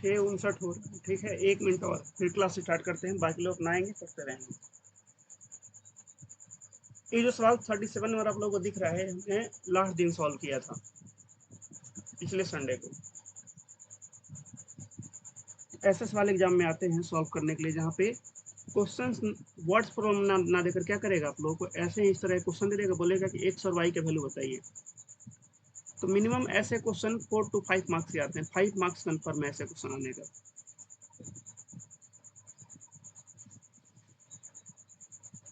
6:59 हो रहा है, ठीक है। 1 मिनट और फिर क्लास स्टार्ट करते हैं, बाकी लोग अपना आएंगे पढ़ते रहेंगे। ये जो सवाल 37 नंबर आप लोगों को दिख रहा है, हमने लास्ट दिन सॉल्व किया था, पिछले संडे को। ऐसे सवाल एग्जाम में आते हैं सॉल्व करने के लिए, जहाँ पे क्वेश्चंस वर्ड्स प्रॉब्लम ना देकर क्या करेगा, आप लोगों को ऐसे ही इस तरह क्वेश्चन दे देगा, बोलेगा कि एक्स और वाई का वैल्यू बताइए। तो मिनिमम ऐसे क्वेश्चन 4 to 5 मार्क्स के आते हैं, 5 मार्क्स कन्फर्म है ऐसे क्वेश्चन आने का।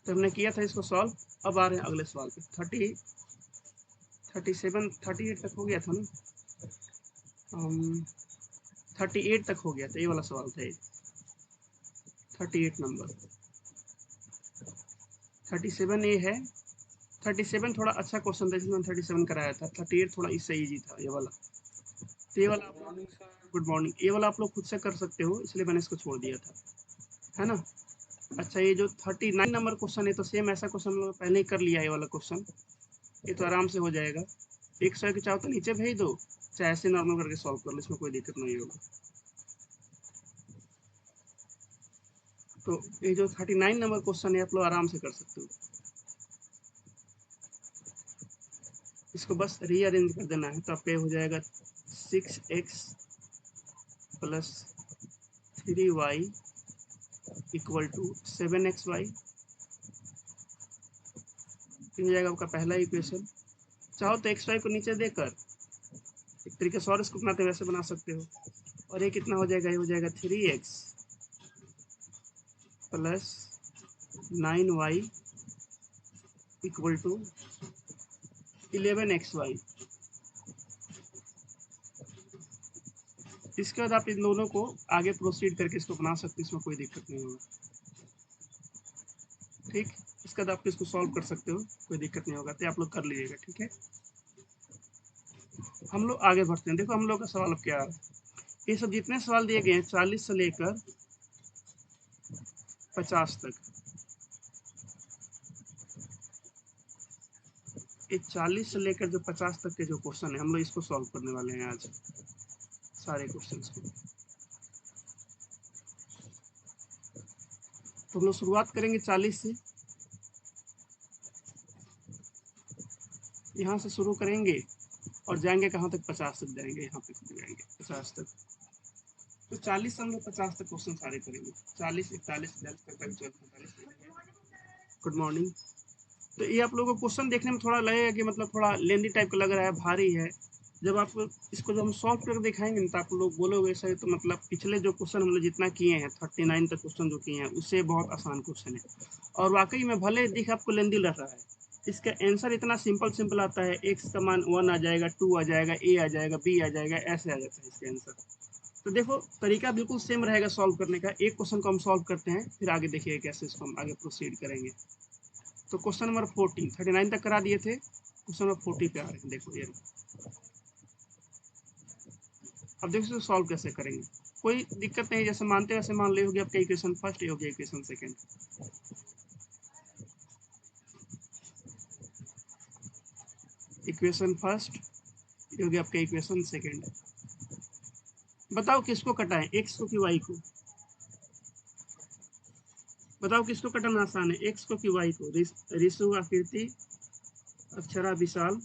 तो हमने किया था इसको सॉल्व। अब आ रहे हैं अगले सवाल पे। 38 तक हो गया था ना, 38 तक हो गया था, ये वाला सवाल था ये 38 नंबर। 37 ये है। 37 थोड़ा अच्छा क्वेश्चन था, जिसमें 37 कराया था। 38 थोड़ा इससे ईजी था ये वाला। तो ये वाला गुड मॉर्निंग, ये वाला आप लोग खुद से कर सकते हो, इसलिए मैंने इसको छोड़ दिया था, है ना। अच्छा, ये जो 39 नंबर क्वेश्चन है, तो सेम ऐसा क्वेश्चन हम लोग पहले ही कर लिया है। ये वाला क्वेश्चन ये तो आराम से हो जाएगा। 100 के चाहो तो नीचे भेज दो, चाहे ऐसे नॉर्मल करके सॉल्व कर लो, इसमें कोई दिक्कत नहीं होगा। तो ये जो 39 नंबर क्वेश्चन है, आप लोग आराम से कर सकते हो। इसको बस रीअरेंज कर देना है, तो आपका हो जाएगा 6x plus 3y equal to 7xy। हो जाएगा आपका पहला इक्वेशन। चाहो तो xy को नीचे देकर एक तरीके से और इसको बनाते वैसे बना सकते हो। और ये कितना हो जाएगा, ये हो जाएगा 3x plus 9y equal to 11xy। इसके बाद आप इन दोनों को आगे प्रोसीड करके इसको बना सकते हो, इसमें कोई दिक्कत नहीं होगा, ठीक। इसके बाद आप इसको सॉल्व कर सकते हो, कोई दिक्कत नहीं होगा, तो आप लोग कर लीजिएगा, ठीक है। हम लोग आगे बढ़ते हैं। देखो हम लोग का सवाल अब क्या है, ये सब जितने सवाल दिए गए हैं 40 से लेकर 50 तक, ये 40 से लेकर जो 50 तक के जो क्वेश्चन है, हम लोग इसको सॉल्व करने वाले हैं आज, सारे क्वेश्चंस को। तो हम लोग शुरुआत करेंगे 40 से, यहाँ से शुरू करेंगे और जाएंगे कहाँ तक, 50 तक जाएंगे, यहाँ पे जाएंगे 50 तक। तो 40 से हम लोग 50 तक क्वेश्चन सारे करेंगे, 40, 41, 42, 43, 44। Good morning. तो ये आप लोगों को क्वेश्चन देखने में थोड़ा लगेगा कि मतलब थोड़ा लेंदी टाइप का लग रहा है, भारी है। जब आप इसको जब हम सॉल्व करके दिखाएंगे ना, तो आप लोग बोलोगे सर तो मतलब पिछले जो क्वेश्चन हम लोग जितना किए हैं 39 तक क्वेश्चन जो किए हैं, उससे बहुत आसान क्वेश्चन है। और वाकई में भले दिख आपको लेंदी लग रहा है, इसका आंसर इतना सिंपल आता है। एक्स का मान 1 आ जाएगा, 2 आ जाएगा, ए आ जाएगा, बी आ जाएगा, ऐसे आ जाता है इसके आंसर। तो देखो तरीका बिल्कुल सेम रहेगा सॉल्व करने का। एक क्वेश्चन को हम सॉल्व करते हैं, फिर आगे देखिए कैसे इसको हम आगे प्रोसीड करेंगे। तो क्वेश्चन नंबर 40, 39 तक करा दिए थे, क्वेश्चन नंबर 40 पे आ रहे हैं। देखो ये, अब देखो इसको सॉल्व कैसे करेंगे, कोई दिक्कत नहीं, जैसे मानते वैसे मान ले। हो गया आपका इक्वेशन फर्स्ट, ये हो गया इक्वेशन सेकंड। इक्वेशन फर्स्ट, ये हो गया आपका इक्वेशन सेकंड। बताओ किसको कटाएं, एक्स को कि वाई को? बताओ किसको कटाना आसान है, एक्स को कि वाई को? रिशु, आकृति, अक्षरा, विशाल,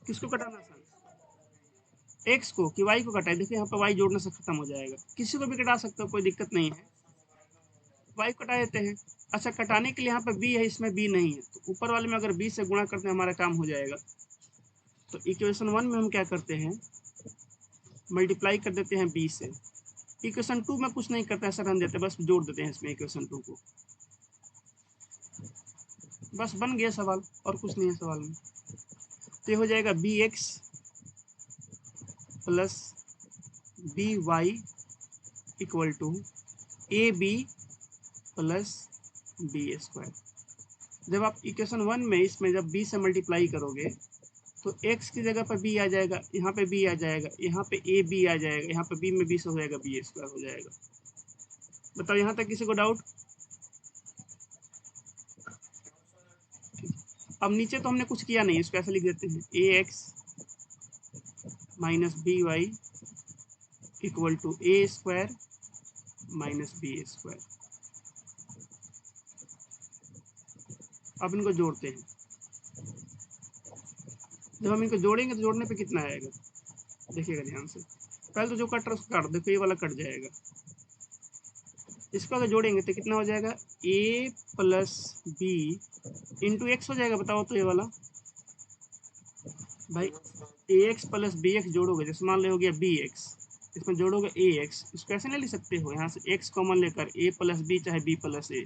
किसको कटाना आसान है? एक्स को कि वाई को कटाए? देखिए यहाँ पर वाई जोड़ने से खत्म हो जाएगा, किसी को भी कटा सकते हो, कोई दिक्कत नहीं है। वाई कटा देते हैं। अच्छा, कटाने के लिए यहाँ पे बी है, इसमें बी नहीं है, तो ऊपर वाले में अगर बी से गुणा करते हैं हमारा काम हो जाएगा। तो इक्वेशन 1 में हम क्या करते हैं, मल्टीप्लाई कर देते हैं बी से। इक्वेशन 2 में कुछ नहीं करते हैं, ऐसा रन देते हैं, बस जोड़ देते हैं इसमें इक्वेशन 2 को, बस बन गया सवाल, और कुछ नहीं है सवाल में। तो ये हो जाएगा B x plus B Y equal to A b plus B square. जब आप इक्वेशन 1 में इसमें जब बी से मल्टीप्लाई करोगे, तो x की जगह पर b आ जाएगा, यहाँ पे b आ जाएगा, यहाँ पे ए बी आ जाएगा, यहाँ पे b में b से हो जाएगा बी स्क्वायर हो जाएगा। बताओ यहाँ तक किसी को डाउट? अब नीचे तो हमने कुछ किया नहीं, इसको ऐसे लिख देते हैं, A X minus B Y equal to A square minus B square. अब इनको जोड़ते हैं। जब हम इनको जोड़ेंगे तो जोड़ने पे कितना आएगा, देखिएगा ध्यान से। पहले तो जो कट रहा है उसको काट देखो, ये वाला कट जाएगा। इसको अगर जोड़ेंगे तो कितना हो जाएगा, ए प्लस बी इंटू एक्स हो जाएगा। बताओ तो ये वाला भाई, ए एक्स प्लस बी एक्स जोड़ोगे, जैसे मान लो हो गया बी एक्स, इसमें जोड़ोगे ए एक्स। इसको ऐसे नहीं लिख सकते हो, यहाँ से एक्स कॉमन लेकर ए प्लस बी चाहे बी प्लस ए,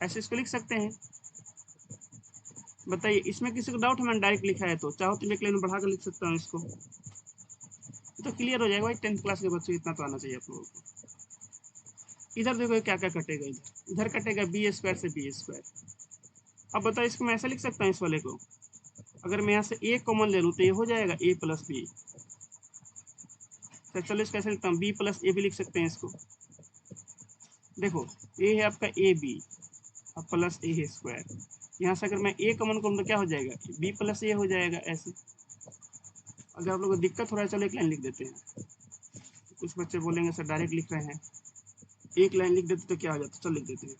ऐसे इसको लिख सकते हैं। बताइए, इसमें किसी को डाउट है? मैंने डायरेक्ट लिखा है, तो चाहो तो एक लाइन बढ़ा कर लिख सकता हूँ इसको, तो क्लियर हो जाएगा भाई। 10th क्लास के बच्चे इतना तो आना चाहिए आप लोगों को। इधर देखो क्या क्या कटेगा, इधर इधर कटेगा बी स्क्वायर से बी स्क्वायर। अब बताओ, इसको मैं ऐसा लिख सकता हूँ इस वाले को, अगर मैं यहाँ से ए कॉमन ले लूँ तो ये हो जाएगा ए प्लस बी। तो चलो इसको ऐसे लिखता हूँ, बी प्लस ए भी लिख सकते हैं इसको। देखो ए है आपका ए बी और प्लस ए स्क्वायर, यहाँ से अगर मैं ए कॉमन करूँ तो क्या हो जाएगा, बी प्लस ए हो जाएगा ऐसे। अगर आप लोगों को दिक्कत हो रहा है, चलो एक लाइन लिख देते हैं। कुछ बच्चे बोलेंगे सर डायरेक्ट लिख रहे हैं, एक लाइन लिख देते तो क्या हो जाता, चलो लिख देते हैं।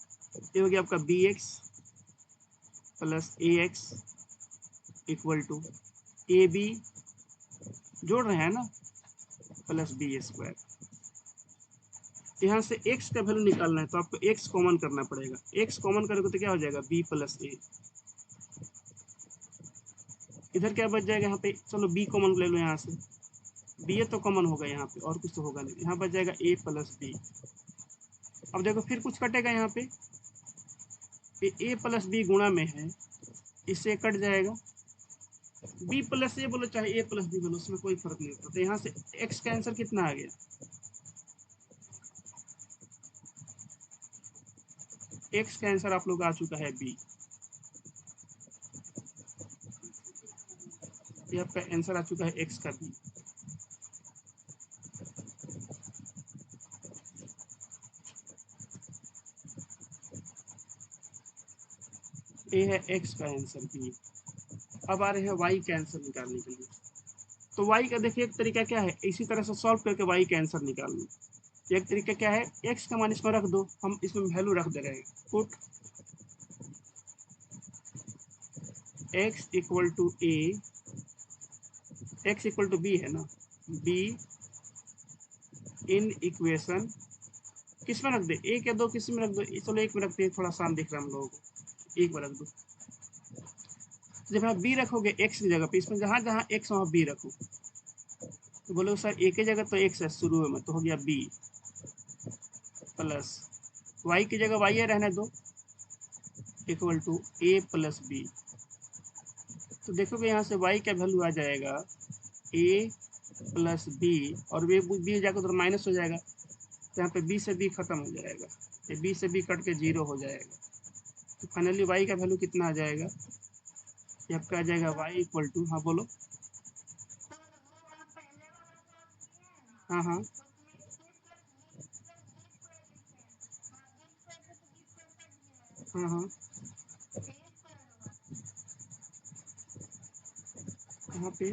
ये हो गया आपका b x plus a x equal to A b, जोड़ रहे हैं ना, प्लस बी स्क्वायर। यहाँ से x का वैल्यू निकालना है तो आपको x कॉमन करना पड़ेगा। x कॉमन करोगे तो क्या हो जाएगा, b प्लस ए। इधर क्या बच जाएगा, यहाँ पे चलो b कॉमन ले लो, यहाँ से b तो कॉमन होगा यहाँ पे, और कुछ तो होगा नहीं। यहाँ बच जाएगा a प्लस बी। अब देखो फिर कुछ कटेगा यहाँ पे, a प्लस बी गुणा में है, इससे कट जाएगा। b प्लस ए बोलो चाहे a प्लस बी बोलो, उसमें कोई फर्क नहीं होता। तो यहाँ से x का आंसर कितना आ गया, x का आंसर आप लोग आ चुका है b। ये आपका आंसर आ चुका है x का b। ये है x का आंसर b। अब आ रहे हैं y का आंसर निकालने के लिए। तो y का देखिए एक तरीका क्या है, इसी तरह से सॉल्व करके y का आंसर निकाल लो। एक तरीका क्या है, x का मान इसमें रख दो, हम इसमें वैल्यू रख दे रहे हैं, put x equal to a, x equal to b है ना, b इन इक्वेशन, किस में रख दे, एक या दो किसी में रख दो, चलो एक में रखते हैं, थोड़ा आसान दिख रहा है हम लोगों को, एक में रख दो। जब आप b रखोगे x की जगह पे, इसमें जहां जहां x वहां b रखो, तो बोलो सर एक ही जगह तो x है शुरू में, तो हो गया b प्लस y की जगह y है रहने दो, equal to a plus b. तो देखोगे यहाँ से y का वैल्यू आ जाएगा a प्लस बी, और बी जाकर तो माइनस हो जाएगा, तो यहाँ पे b से b खत्म हो जाएगा, ये b से b कट के 0 हो जाएगा। तो फाइनली y का वैल्यू कितना आ जाएगा, ये आपका आ जाएगा y इक्वल टू, हाँ बोलो, हाँ हाँ हाँ हाँ, यहाँ पे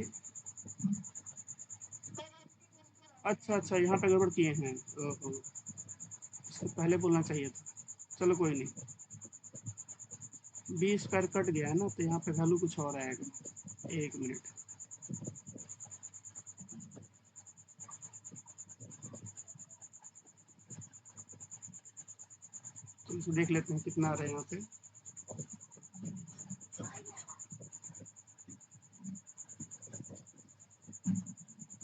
अच्छा अच्छा, यहाँ पे गड़बड़ किए हैं, ओहो, इसको पहले बोलना चाहिए था। चलो कोई नहीं, बी स्क्वायर कट गया है ना, तो यहाँ पे वैल्यू कुछ और आएगा, एक मिनट। तो इसे देख लेते हैं कितना आ रहा है यहाँ पे।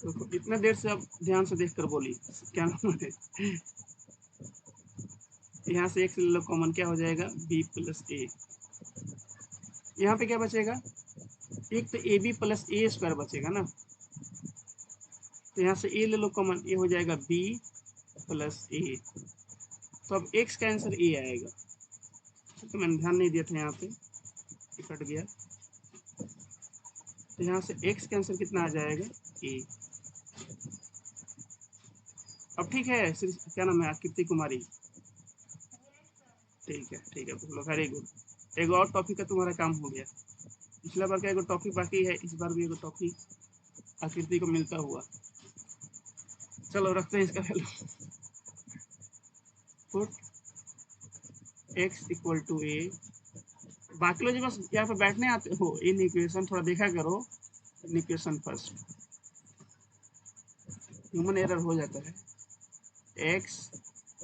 तो इतना देर से आप ध्यान से देख कर बोली, क्या नाम है, यहाँ से एक से ले लो कॉमन, क्या हो जाएगा b प्लस ए। यहाँ पे क्या बचेगा, एक तो a b plus a square बचेगा ना, तो यहाँ से ए ले लो कॉमन, ये हो जाएगा b प्लस ए। तो अब x का आंसर ए आएगा, तो मैंने ध्यान नहीं दिया था यहाँ पे, कट गया। तो यहाँ से x का आंसर कितना आ जाएगा, ए। अब ठीक है, क्या नाम है, कीर्ति कुमारी, ठीक है, बोलो वेरी गुड। एक और टॉपिक का तुम्हारा काम हो गया, पिछला बार का एक टॉपिक बाकी है, इस बार भी एक टॉपिक आकृति को मिलता हुआ। चलो रखते हैं इसका value, put x equal to A. बाकी लोग जो बस यहाँ पे बैठने आते हो इन इक्वेशन थोड़ा देखा करो, इन इक्वेशन फर्स्ट ह्यूमन एरर हो जाता है।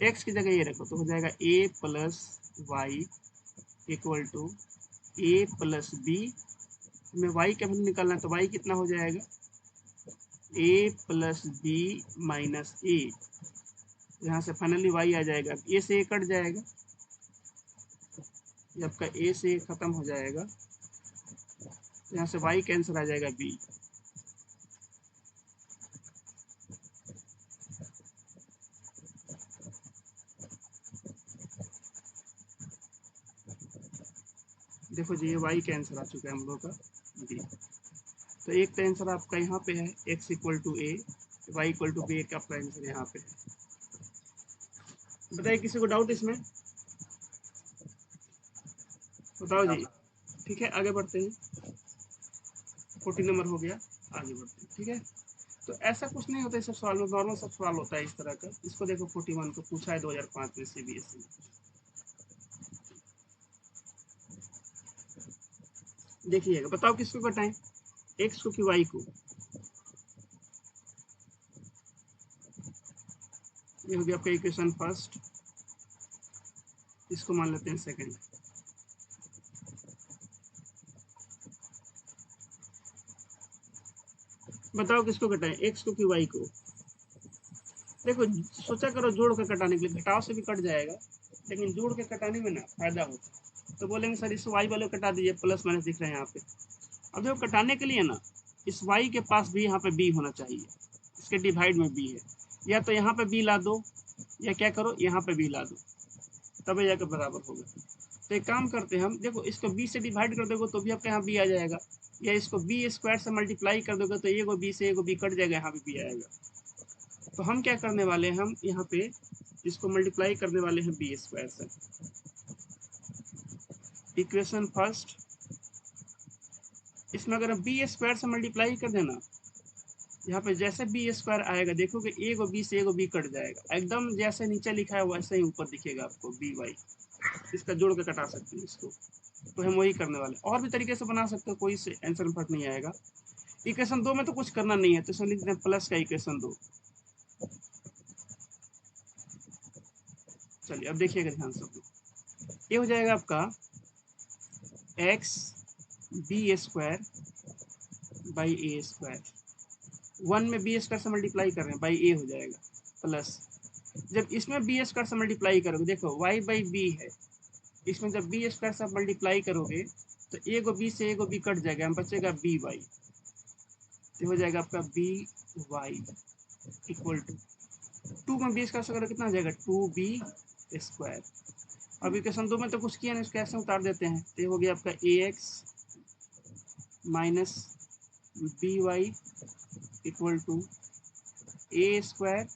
x की जगह ये रखो तो हो जाएगा a plus Y equal to a plus b. हमें y का वैल्यू निकालना है तो y कितना हो जाएगा, a plus b minus a. यहाँ से फाइनली y आ जाएगा, a से a कट जाएगा, ये आपका a से a खत्म हो जाएगा, यहाँ से y कैंसिल आ जाएगा b। देखो जी ये y कैंसिल आ चुका है हम लोग का b। तो एक तो आंसर आपका यहाँ पे है x equal to a, y equal to b, आपका आंसर यहाँ पे है। बताइए किसी को डाउट इसमें, बताओ जी। ठीक है आगे बढ़ते हैं, 40 नंबर हो गया, आगे बढ़ते हैं। ठीक है तो ऐसा कुछ नहीं होता है सब सवाल में, नॉर्मल सब सवाल होता है इस तरह का। इसको देखो 41 को पूछा है 2005 में सीबीएसई में। देखिएगा, बताओ किसको घटाएं, एक्स को कि वाई को। ये हो गया आपका इक्वेशन फर्स्ट, इसको मान लेते हैं सेकंड। बताओ किसको घटाएं, एक्स को कि वाई को। देखो सोचा करो जोड़ के घटाने के लिए, घटाव से भी कट जाएगा, लेकिन जोड़ के घटाने में ना फायदा होता है। तो बोलेंगे सर इस वाई वाले को कटा दीजिए, प्लस माइनस दिख रहे हैं यहाँ पे। अब देखो कटाने के लिए ना इस वाई के पास भी यहाँ पे बी होना चाहिए, इसके डिवाइड में बी है, या तो यहाँ पे बी ला दो या क्या करो यहाँ पे बी ला दो, तब जाकर बराबर होगा। तो एक काम करते हैं हम, देखो इसको बी से डिवाइड कर दोगे तो भी आपके यहाँ बी आ जाएगा, या इसको बी स्क्वायर से मल्टीप्लाई कर दोगे तो एगो बी से एगो बी कट जाएगा, यहाँ पे बी आएगा। तो हम क्या करने वाले हैं, हम यहाँ पे इसको मल्टीप्लाई करने वाले हैं बी स्क्वायर से। इक्वेशन फर्स्ट, इसमें अगर हम बी स्क्वायर से मल्टीप्लाई कर देना, यहाँ पे जैसे बी स्क्वायर आएगा देखोगे एगो बी से एगो बी कट जाएगा, एकदम जैसे नीचे लिखा है वैसे ही ऊपर दिखेगा आपको बी वाई। इसका जोड़ के कटा सकते हैं इसको, तो हम वही करने वाले। और भी तरीके से बना सकते हो, कोई से आंसर में फर्क नहीं आएगा। इक्वेशन 2 में तो कुछ करना नहीं है, तो इसमें लिख दें प्लस का इक्वेशन 2। चलिए अब देखिएगा ध्यान से, ये हो जाएगा आपका x b square by a square, 1 में बी स्क्वायर से मल्टीप्लाई कर रहे हैं बाई ए हो जाएगा, प्लस जब इसमें बी स्क्वायर से मल्टीप्लाई करोगे, देखो वाई बाई बी है, इसमें जब बी स्क्वायर से मल्टीप्लाई करोगे तो एगो बी से एगो बी कट जाएगा, हम बचेगा बी वाई। तो हो जाएगा आपका बी वाई इक्वल टू 2 में बी स्क्वायर से करो कितना हो जाएगा 2b स्क्वायर। अब इक्वेशन 2 में तो कुछ किया नहीं, इसको ऐसे उतार देते हैं, तो ये हो गया आपका A X minus B Y equal to A square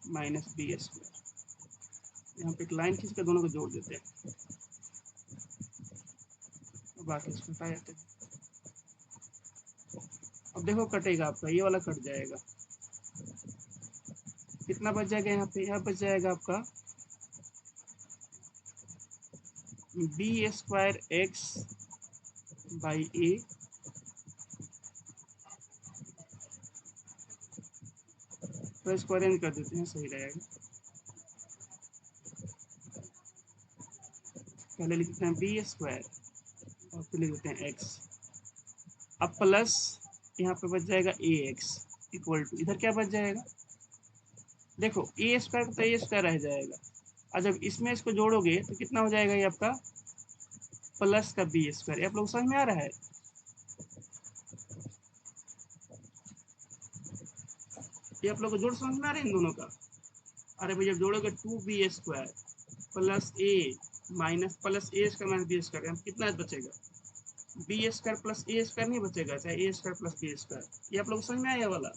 minus B square. यहाँ पे एक लाइन खींच कर दोनों को जोड़ देते हैं, बाकी इसको हटा जाते हैं। अब देखो कटेगा आपका, ये वाला कट जाएगा, कितना बच जाएगा यहाँ पे, यहाँ बच जाएगा आपका बी स्क्वायर एक्स बाई ए तो इसको अरेंज कर देते हैं, सही रहेगा। पहले लिखते हैं बी स्क्वायर और फिर लिख देते हैं एक्स, अब प्लस यहाँ पे बच जाएगा ए एक्स इक्वल टू, इधर क्या बच जाएगा, देखो ए स्क्वायर तो ए स्क्वायर रह जाएगा, और जब इसमें इसको जोड़ोगे तो कितना हो जाएगा ये आपका प्लस का बी स्क्वायर। आप लोग समझ में आ रहा है, ये आप लोग को जोड़ समझ में आ रहा है इन दोनों का। अरे भैया जोड़ोगे 2b square plus A minus plus a square minus B square, कितना बचेगा B square plus a square नहीं बचेगा, चाहे ए स्क्वायर प्लस बी स्क्वायर। ये आप लोग समझ में आया वाला,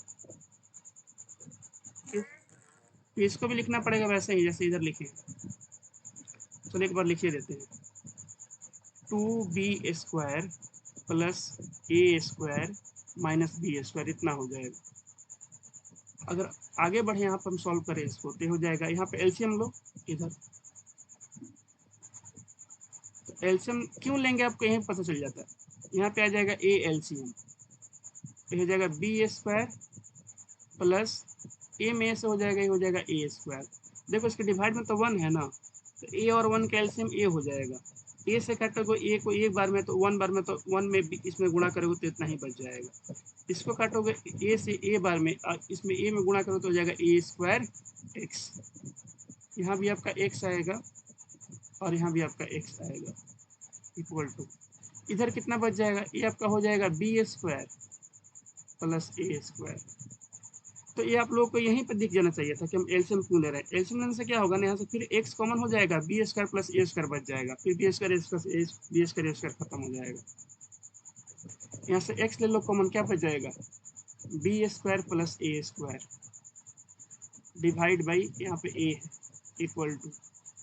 तो इसको भी लिखना पड़ेगा वैसे ही जैसे इधर लिखे। चलो एक बार लिखिए देते हैं, 2b square plus a square minus B square, इतना हो जाएगा। अगर आगे बढ़े यहाँ पर हम सॉल्व करें इसको तो हो जाएगा, यहाँ पे एलसीएम लो इधर, तो एलसीएम क्यों लेंगे आपको यहीं पता चल जाता है। यहाँ पे आ जाएगा ए एलसीएम, तो हो जाएगा बी स्क्वायर प्लस ए में से हो जाएगा, ये हो जाएगा ए स्क्वायर। देखो इसके डिवाइड में तो 1 है ना, तो ए और 1 का एलसीएम ए हो जाएगा। ए से काटोगे ए को एक बार में तो 1 बार में, तो 1 में इसमें गुणा करोगे तो इतना ही बच जाएगा। इसको काटोगे ए से ए बार में, इसमें ए में गुणा करोगे तो हो जाएगा ए स्क्वायर एक्स। यहाँ भी आपका एक्स आएगा और यहाँ भी आपका एक्स आएगा, इक्वल टू इधर कितना बच जाएगा, ये आपका हो जाएगा b square plus a square. तो ये आप लोगों को यहीं पर दिख जाना चाहिए था कि हम एलसीएम क्यों ले रहे हैं। एलसीएम लेने से क्या होगा ना, यहाँ से फिर एक्स कॉमन हो जाएगा, b square plus a square बच जाएगा, फिर बी स्क्वायर बी स्क्वायर खत्म हो जाएगा। यहाँ से एक्स ले लो कॉमन, क्या बच जाएगा, b square plus a square divide by यहाँ पे ए है, इक्वल टू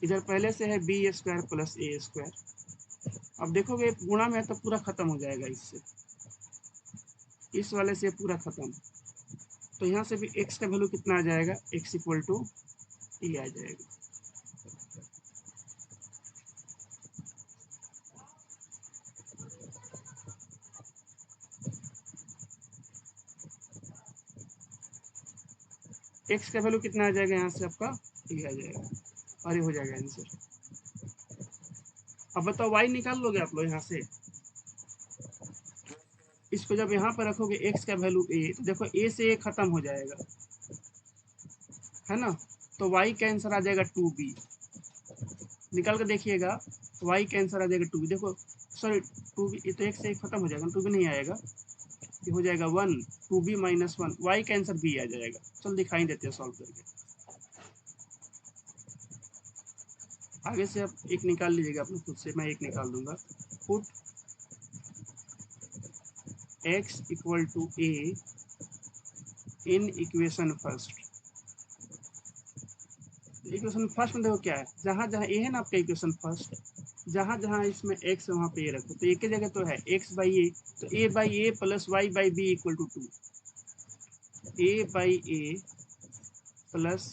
इधर पहले से है B square plus a square. अब देखोगे गुणा में तो पूरा खत्म हो जाएगा, इससे इस वाले से पूरा खत्म। तो यहाँ से भी x का वैल्यू कितना आ जाएगा, x इक्वल टू ए आ जाएगा। x का वैल्यू कितना आ जाएगा, यहाँ से आपका ए आ जाएगा और ये हो जाएगा आंसर। अब बताओ y निकाल लोगे आप लोग यहाँ से, इसको जब यहाँ पर रखोगे x का वैल्यू a, तो देखो a से a खत्म हो जाएगा, है ना, तो y का आंसर आ जाएगा 2b। निकाल कर देखिएगा, y का आंसर आ जाएगा 2b। देखो सॉरी 2b, ये तो x से खत्म हो जाएगा, 2b नहीं आएगा, ये हो जाएगा 1, 2b माइनस 1, y का आंसर b आ जाएगा। चलो दिखाई देते हैं सॉल्व करके। आगे से आप एक निकाल लीजिएगा अपने खुद से, मैं एक निकाल दूंगा। Put x equal to a in equation first. Equation first में देखो क्या है, जहां जहां ए है ना आपका इक्वेशन फर्स्ट, जहां जहां इसमें x है वहां पे ए रखो, तो एक ही जगह तो है x बाई ए, तो a by A plus y by B equal to 2, a by A plus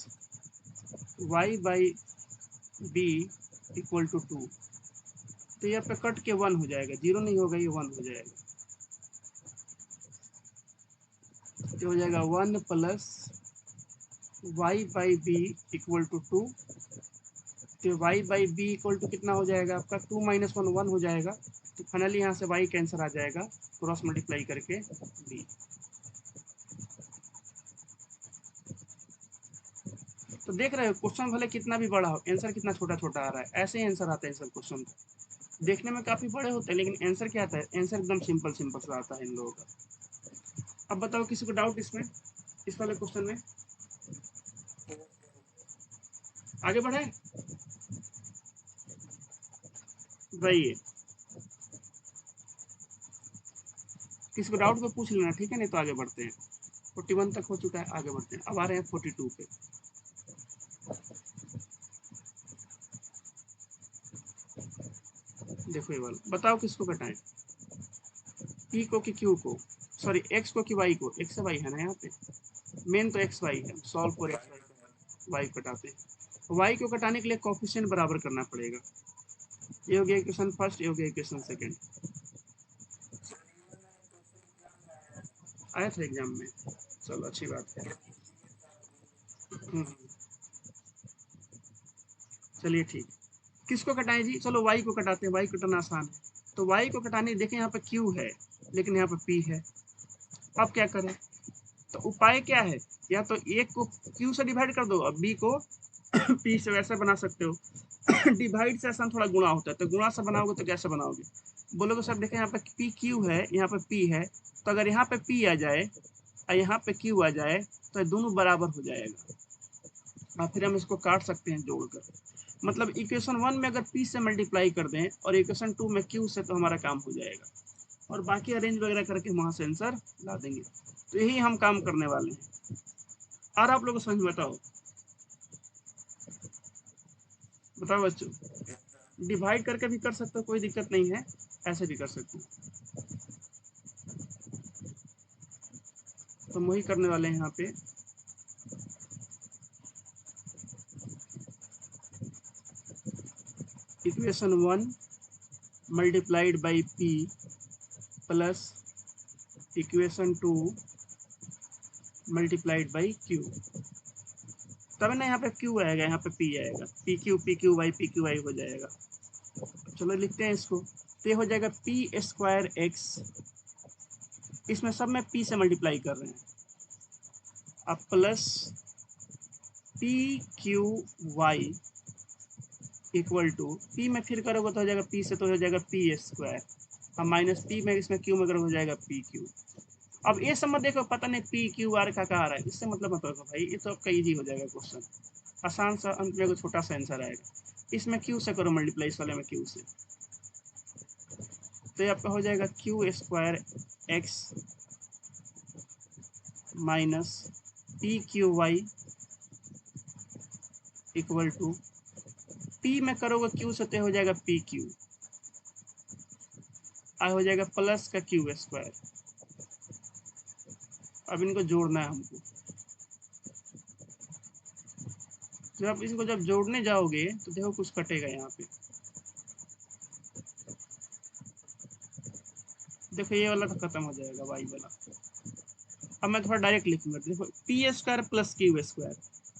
y by B equal to 2। तो यहाँ पे कट के 1 हो जाएगा, 0 नहीं होगा, ये 1 हो जाएगा। तो हो जाएगा 1 plus y by B equal to 2। तो y by B equal to कितना हो जाएगा आपका, 2 माइनस 1 1 हो जाएगा। तो फाइनली यहाँ से वाई कैंसर आ जाएगा, क्रॉस मल्टीप्लाई करके बी। तो देख रहे हो क्वेश्चन भले कितना भी बड़ा हो, आंसर कितना छोटा छोटा आ रहा है। ऐसे ही आंसर आता है सब क्वेश्चन, देखने में काफी बड़े होते हैं लेकिन आंसर क्या आता है, आंसर एकदम सिंपल सिंपल सा आता है इन लोगों का। अब बताओ किसी को डाउट इसमें, इस वाले क्वेश्चन में, आगे बढ़े भाई, किसी को डाउट तो पूछ लेना, ठीक है, नहीं तो आगे बढ़ते हैं। 41 तक हो चुका है, आगे बढ़ते हैं। अब आ रहे हैं 42 पे। देखो ये वाला बताओ किसको घटाएं, पी को कि क्यू को, सॉरी एक्स को कि वाई को। एक्स वाई है ना यहाँ पे, मेन तो एक्स वाई है, सॉल्व फॉर एक्स वाई कटाते हैं। वाई को कटाने के लिए कोफिशिएंट बराबर करना पड़ेगा। ये हो गया इक्वेशन फर्स्ट, ये हो गया इक्वेशन सेकंड। आया था एग्जाम में, चलो अच्छी बात है। चलिए ठीक, किसको कटाएं जी, चलो वाई को कटाते हैं, वाई कटाना आसान है। तो वाई को कटाने देखें, यहाँ पे क्यू है लेकिन यहाँ पे पी है। अब क्या करें, तो उपाय क्या है, या तो एक को क्यू से डिवाइड कर दो और बी को पी से, वैसे बना सकते हो। डिवाइड से आसान थोड़ा गुणा होता है, तो गुणा से बनाओगे तो कैसे बनाओगे, बोलोगे सर देखें यहाँ पे पी क्यू है, यहाँ पे पी है, तो अगर यहाँ पे पी आ जाए और यहाँ पे क्यू आ जाए तो ये दोनों बराबर हो जाएगा, और फिर हम इसको काट सकते हैं जोड़कर। मतलब इक्वेशन 1 में अगर पी से मल्टीप्लाई कर दें और इक्वेशन 2 में क्यू से, तो हमारा काम हो जाएगा, और बाकी अरेंज वगैरह करके वहां से आंसर ला देंगे। तो यही हम काम करने वाले हैं। और आप लोगों को समझ में बताओ, बताओ बच्चों, डिवाइड करके भी कर सकते हो, कोई दिक्कत नहीं है, ऐसे भी कर सकते हो। तो हम वही करने वाले हैं यहाँ पे। Equation 1 multiplied by P plus equation 2 multiplied by Q. तब ना यहाँ पे क्यू आएगा, यहाँ पे पी आएगा, पी क्यू वाई हो जाएगा। चलो लिखते हैं इसको, तो ये हो जाएगा पी स्क्वायर एक्स, इसमें सब में पी से मल्टीप्लाई कर रहे हैं, अब plus p q y equal to p में फिर करोगे तो हो जाएगा पी से, तो हो जाएगा पी स्क्वायर, अब माइनस पी में इसमें क्यू में करोगे हो जाएगा पी क्यू। अब ये सब मत देखो, पता नहीं पी क्यू आर का आ रहा है, इससे मतलब मत रखो भाई, ये तो आपका इजी हो जाएगा क्वेश्चन, आसान सा अंत में छोटा सा आंसर आएगा। इसमें क्यू से करो मल्टीप्लाई, इस वाले में क्यू से, तो ये आपका हो जाएगा q square x minus p q y equal to p में करोगे क्यू से तो हो जाएगा पी क्यू, आ हो जाएगा प्लस का क्यू स्क्वायर। अब इनको जोड़ना है हमको, जब आप इसको जब जोड़ने जाओगे तो देखो कुछ कटेगा यहाँ पे, देखो ये वाला तो खत्म हो जाएगा वाई वाला। अब मैं थोड़ा डायरेक्ट लिखूंगा, देखो P square plus Q square,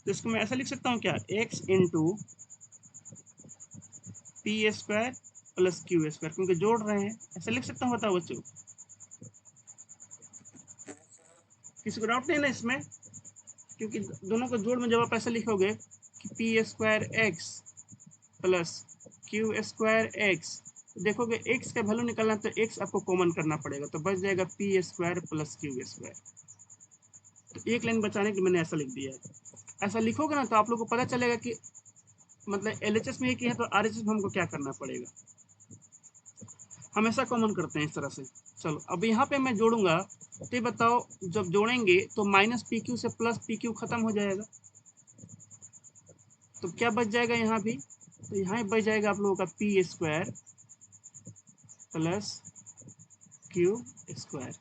तो इसको मैं ऐसा लिख सकता हूँ क्या, x into P square plus Q square, क्योंकि जोड़ रहे हैं, ऐसा लिख सकता हूँ, बताओ बच्चों किसी को डाउट नहीं ना इसमें, क्योंकि दोनों को जोड़ में जब आप ऐसा लिखोगे कि P square x plus Q square x, देखोगे एक्स का वैल्यू निकालना तो एक्स आपको कॉमन करना पड़ेगा, तो बच जाएगा P square plus Q square. तो एक लाइन बचाने के लिए मैंने ऐसा लिख दिया है। ऐसा लिखोगे ना तो आप लोग को पता चलेगा कि मतलब एलएचएस में एक ही है तो आरएचएस में हमको क्या करना पड़ेगा, हमेशा कॉमन करते हैं इस तरह से। चलो अब यहाँ पे मैं जोड़ूंगा, तो बताओ जब जोड़ेंगे तो माइनस पी क्यू से प्लस पी क्यू खत्म हो जाएगा, तो क्या बच जाएगा यहाँ भी, तो यहाँ बच जाएगा आप लोगों का P square plus Q square.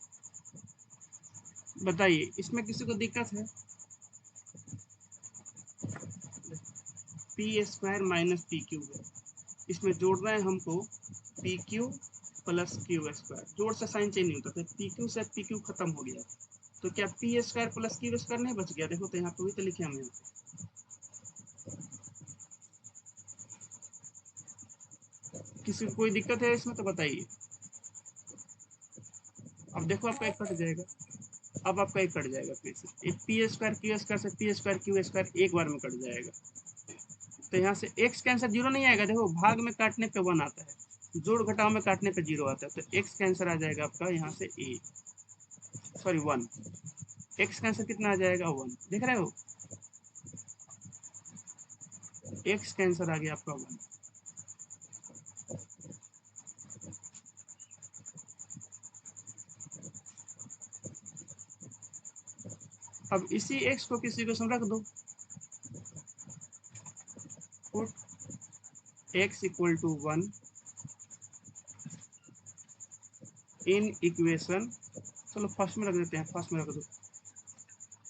बताइए इसमें किसी को दिक्कत है, P square minus p Q है, इसमें जोड़ना है हमको P Q plus Q square, जोड़ से साइन चेंज नहीं होता, तो पी क्यू से पी क्यू खत्म हो गया, तो क्या P square plus Q square नहीं बच गया, देखो तो यहाँ पे भी तो लिखे हम यहाँ पे। किसी को कोई दिक्कत है इसमें तो बताइए। अब देखो आपका एक कट जाएगा, अब आपका एक कट जाएगा, फिर से एक पी स्क्वायर क्यू स्क्वायर से पी स्क्वायर क्यू स्क्वायर एक बार में कट जाएगा, तो यहाँ से एक्स का आंसर जीरो नहीं आएगा, देखो भाग में काटने पे वन आता है, जोड़ घटाव में काटने पे जीरो आता है, तो एक्स का आंसर आ जाएगा आपका यहाँ से ए, सॉरी वन, एक्स का आंसर कितना आ जाएगा वन, देख रहे हो एक्स का आंसर आ गया आपका वन। अब इसी एक्स को किसी को रख दो, put x equal to one in equation, चलो फर्स्ट में रख देते हैं, फर्स्ट में रख दो,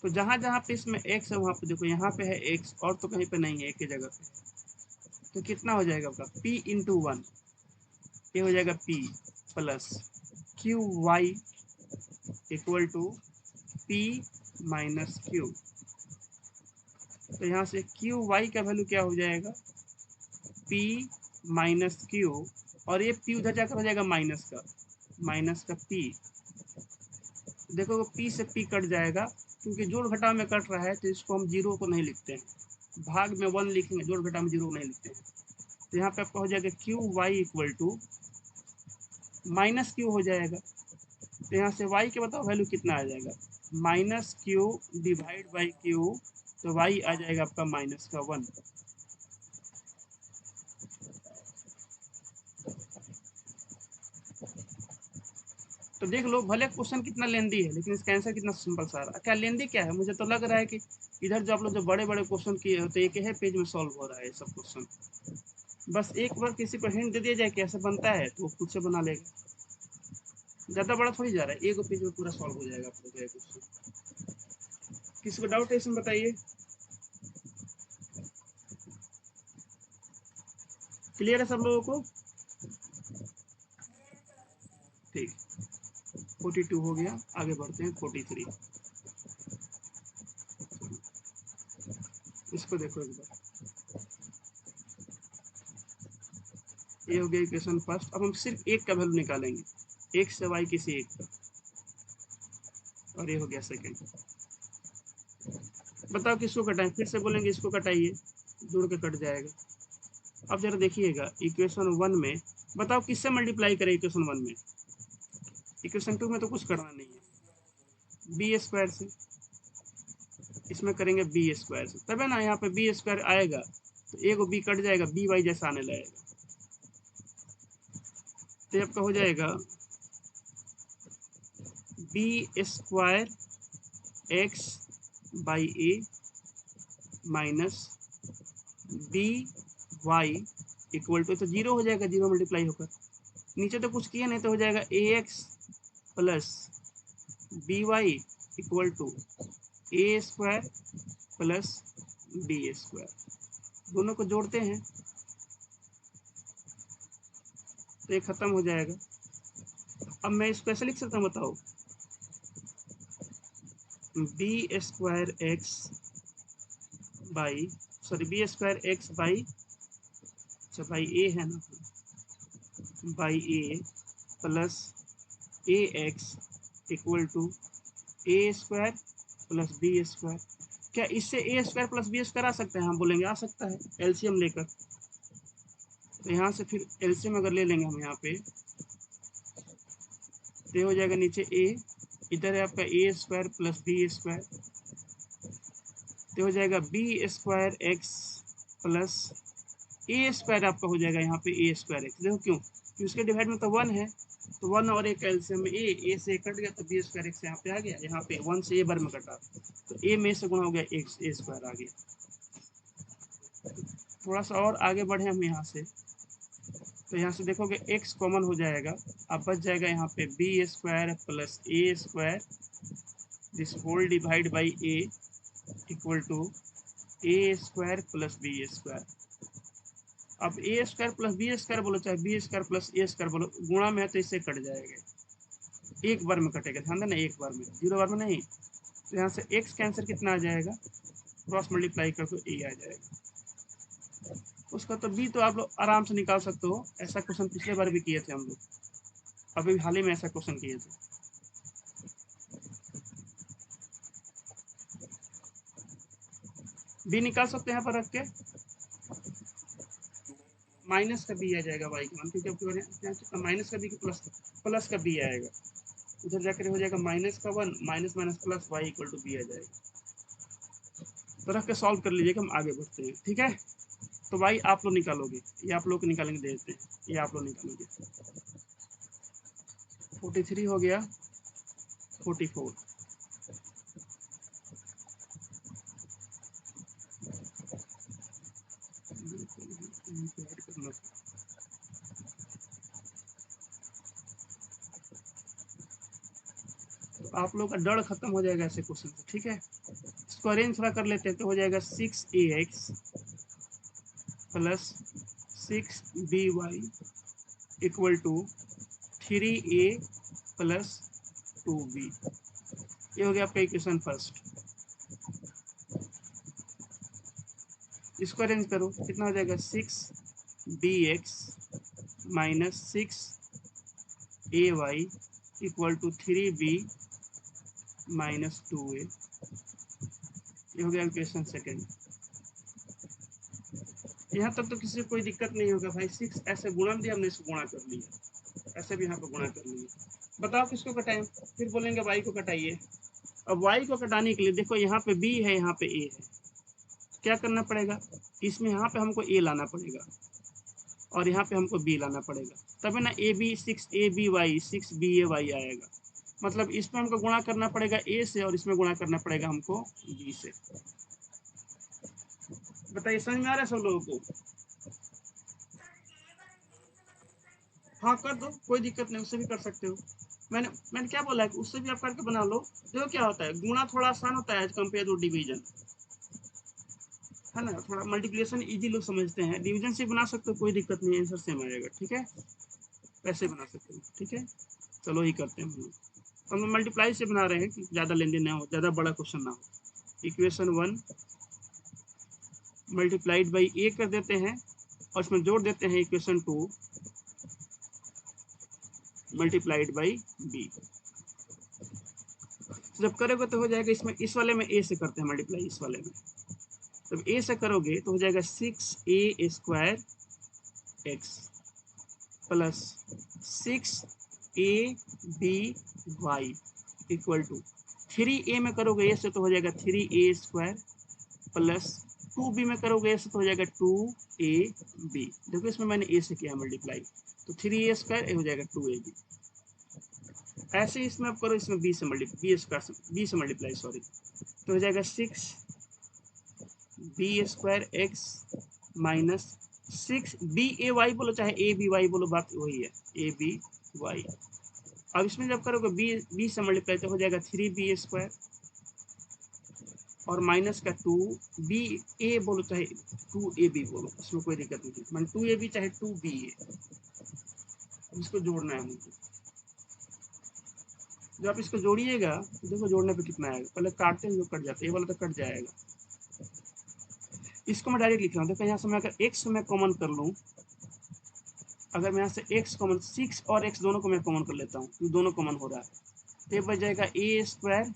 तो जहां जहां पे इसमें एक्स है वहां पे देखो यहाँ पे है एक्स और तो कहीं पे नहीं है, एक ही जगह पे है, तो कितना हो जाएगा आपका p इंटू वन, ये हो जाएगा p plus q y equal to p minus q, तो यहाँ से क्यू वाई का वैल्यू क्या हो जाएगा p माइनस क्यू, और ये p उधर जाकर हो जाएगा माइनस का p, देखो p से p कट जाएगा, क्योंकि जोड़ घटाव में कट रहा है तो इसको हम जीरो को नहीं लिखते हैं, भाग में वन लिखेंगे, जोड़ घटाव में जीरो को नहीं लिखते हैं, तो यहाँ पे आपका हो जाएगा q y equal to minus q हो जाएगा, तो यहाँ से y के बताओ वैल्यू कितना आ जाएगा, minus Q divide by Q, तो y आ जाएगा आपका माइनस का वन। तो देख लो भले क्वेश्चन कितना लेंदी है लेकिन इसका आंसर कितना सिंपल सा रहा है, क्या लेंदी क्या है, मुझे तो लग रहा है कि इधर जो आप लोग जो बड़े बड़े क्वेश्चन किए होते एक ही पेज में सॉल्व हो रहा है सब क्वेश्चन, बस एक बार किसी को हिंट दे दिया जाए कैसे बनता है तो वो खुद से बना लेगा, ज्यादा बड़ा थोड़ी जा रहा है, एक पेज में पूरा सॉल्व हो जाएगा आप लोग का क्वेश्चन। किसी को डाउट है इसमें बताइए। क्लियर है सब लोगों को? ठीक, 42 हो गया, आगे बढ़ते हैं 43। इसको देखो एक बार, ये हो गया इक्वेशन फर्स्ट। अब हम सिर्फ एक का वैल्यू निकालेंगे, x से y किसी एक का, और ये हो गया सेकंड। बताओ किसको कटाएं? फिर से बोलेंगे इसको कटाइए, जुड़ के कट जाएगा। अब जरा देखिएगा इक्वेशन 1 में, बताओ किससे मल्टीप्लाई करें इक्वेशन 1 में? इक्वेशन 2 में तो कुछ करना नहीं है, बी स्क्वायर से। इसमें करेंगे बी स्क्वायर से, तब है ना यहाँ पे बी स्क्वायर आएगा तो एक बी कट जाएगा, बी वाई जैसा आने लगेगा। तो आपका हो जाएगा b square x by A minus B Y equal to, तो जीरो हो जाएगा, जीरो मल्टीप्लाई होकर। नीचे तो कुछ किया नहीं, तो हो जाएगा A X plus B Y equal to A square plus B square. दोनों को जोड़ते हैं तो ये खत्म हो जाएगा। अब मैं इसको ऐसे लिख सकता हूँ, बताओ, b square x by, sorry b square x by, अच्छा बाई ए है ना, by A plus a x equal to A square plus B square. क्या इससे a square plus B square आ सकता है? हम बोलेंगे आ सकता है, एलसीएम लेकर। तो यहाँ से फिर एलसीएम अगर ले लेंगे हम यहाँ पे, तो हो जाएगा नीचे ए, इधर है आपका ए स्क्वायर प्लस बी स्क्वायर, तो हो जाएगा b square x plus a square, आपका हो जाएगा यहाँ पे ए स्क्वायर एक्स। देखो क्यों, कि उसके डिवाइड में तो 1 है, तो 1 और एक एलसीएम में ए से कट गया, तो बी स्क्वायर एक्स यहाँ पे आ गया। यहाँ पे 1 से ए बार में कटा, तो ए में से गुणा हो गया, एक्स ए स्क्वायर आ गया। थोड़ा सा और आगे बढ़े हम यहाँ से, तो यहाँ से देखोगे x कॉमन हो जाएगा, अब बच जाएगा यहाँ पे b square plus a square this whole divide by A equal to A square plus B square. अब a square plus B square बोलो, चाहे b square plus a square बोलो, गुणा में है तो इससे कट जाएगा, एक बार में कटेगा, ध्यान देना, एक बार में, 0 बार में नहीं। तो यहाँ से x का आंसर कितना आ जाएगा, क्रॉस मल्टीप्लाई कर तो ए आ जाएगा। उसका तो बी तो आप लोग आराम से निकाल सकते हो, ऐसा क्वेश्चन पिछले बार भी किए थे हम लोग, अभी हाल ही में ऐसा क्वेश्चन किए थे। बी निकाल सकते हैं यहाँ पर रख के, माइनस का बी आ जाएगा वाई का मान, क्योंकि माइनस का बी के प्लस का बी आएगा, उधर जाकर हो जाएगा माइनस का 1 minus minus plus Y equal to B आ जाएगा। तो रख के सॉल्व कर लीजिएगा, हम आगे बढ़ते हैं, ठीक है। तो वाई आप लोग निकालोगे, ये आप लोग निकालेंगे, देते हैं, ये आप लोग निकालोगे। 43 हो गया, 44, तो आप लोग का डर खत्म हो जाएगा ऐसे क्वेश्चन से, ठीक है। इसको अरेंज थोड़ा कर लेते हैं, तो हो जाएगा 6ax plus 6by equal to 3a plus 2b। ये हो गया आपका इक्वेशन फर्स्ट। इसको अरेंज करो, कितना हो जाएगा, 6bx minus 6ay equal to 3b minus 2a। ये हो गया इक्वेशन सेकेंड। यहाँ तक तो किसी को कोई दिक्कत नहीं होगा भाई, 6 ऐसे गुणा दिया हमने, इसको गुणा कर लिया, ऐसे भी यहाँ पर गुणा कर लिया। बताओ किसको कटाएं? फिर बोलेंगे वाई को कटाइए। अब वाई को कटाने के लिए देखो, यहाँ पे बी है, यहाँ पे ए है, क्या करना पड़ेगा, इसमें यहाँ पे हमको ए लाना पड़ेगा और यहाँ पे हमको बी लाना पड़ेगा, तब है ना ए बी 6ab/y 6ba/y आएगा। मतलब इसमें हमको गुणा करना पड़ेगा ए से, और इसमें गुणा करना पड़ेगा हमको बी से। बताइए समझ में आ रहा है सब लोगों को? हाँ कर दो, कोई दिक्कत नहीं, उससे भी कर सकते हो। मैंने क्या बोला है कि उससे भी आप करके बना लो। देखो क्या होता है, गुणा थोड़ा आसान होता है एज कम्पेयर टू डिवीजन। है ना, थोड़ा मल्टीप्लिकेशन इजी लोग समझते हैं, डिवीजन से बना सकते हो, कोई दिक्कत नहीं, आंसर सेम आएगा, ठीक है, वैसे बना सकते हो, ठीक है। चलो ही करते हैं हम लोग, हम मल्टीप्लाई से बना रहे हैं कि ज़्यादा लेन देन ना हो, ज़्यादा बड़ा क्वेश्चन ना हो। इक्वेशन 1 मल्टीप्लाइड बाई ए कर देते हैं और इसमें जोड़ देते हैं इक्वेशन 2 मल्टीप्लाइड बाई बी। जब करोगे तो हो जाएगा, इसमें इस वाले में ए से करते हैं मल्टीप्लाई, इस वाले में जब ए से करोगे तो हो जाएगा 6a square x plus 6ab equal to 3a में करोगे ए से तो हो जाएगा 3a स्क्वायर प्लस 2b में करोगे ए से तो हो जाएगा 2ab। देखो इसमें मैंने ए से किया मल्टीप्लाई, तो 3a स्क्वायर हो जाएगा 2ab। ऐसे ही इसमें आप करो, इसमें b से मल्टीप्लाई सॉरी, तो हो जाएगा 6b square x minus 6b a y बोलो चाहे a b y बोलो, बात वही है, a b y। अब इसमें जब करोगे b से मल्टीप्लाई तो हो जाएगा 3b स्क्वायर और माइनस का 2ba बोलो चाहे 2ab बोलो, इसमें कोई दिक्कत नहीं, मान 2ab चाहे 2ba, इसको जोड़ना है मुझे। जब आप इसको जोड़िएगा तो देखो जोड़ने पे कितना आएगा, पहले काटते हैं जो कट जाता है, ये वाला तो कट जाएगा। इसको मैं डायरेक्ट लिख रहा हूँ, देखो यहाँ से मैं अगर x में कॉमन कर लूँ, अगर मैं यहाँ से x कॉमन 6 और x दोनों को मैं कॉमन कर लेता हूँ, तो दोनों कॉमन हो रहा है, तो ये बच जाएगा a square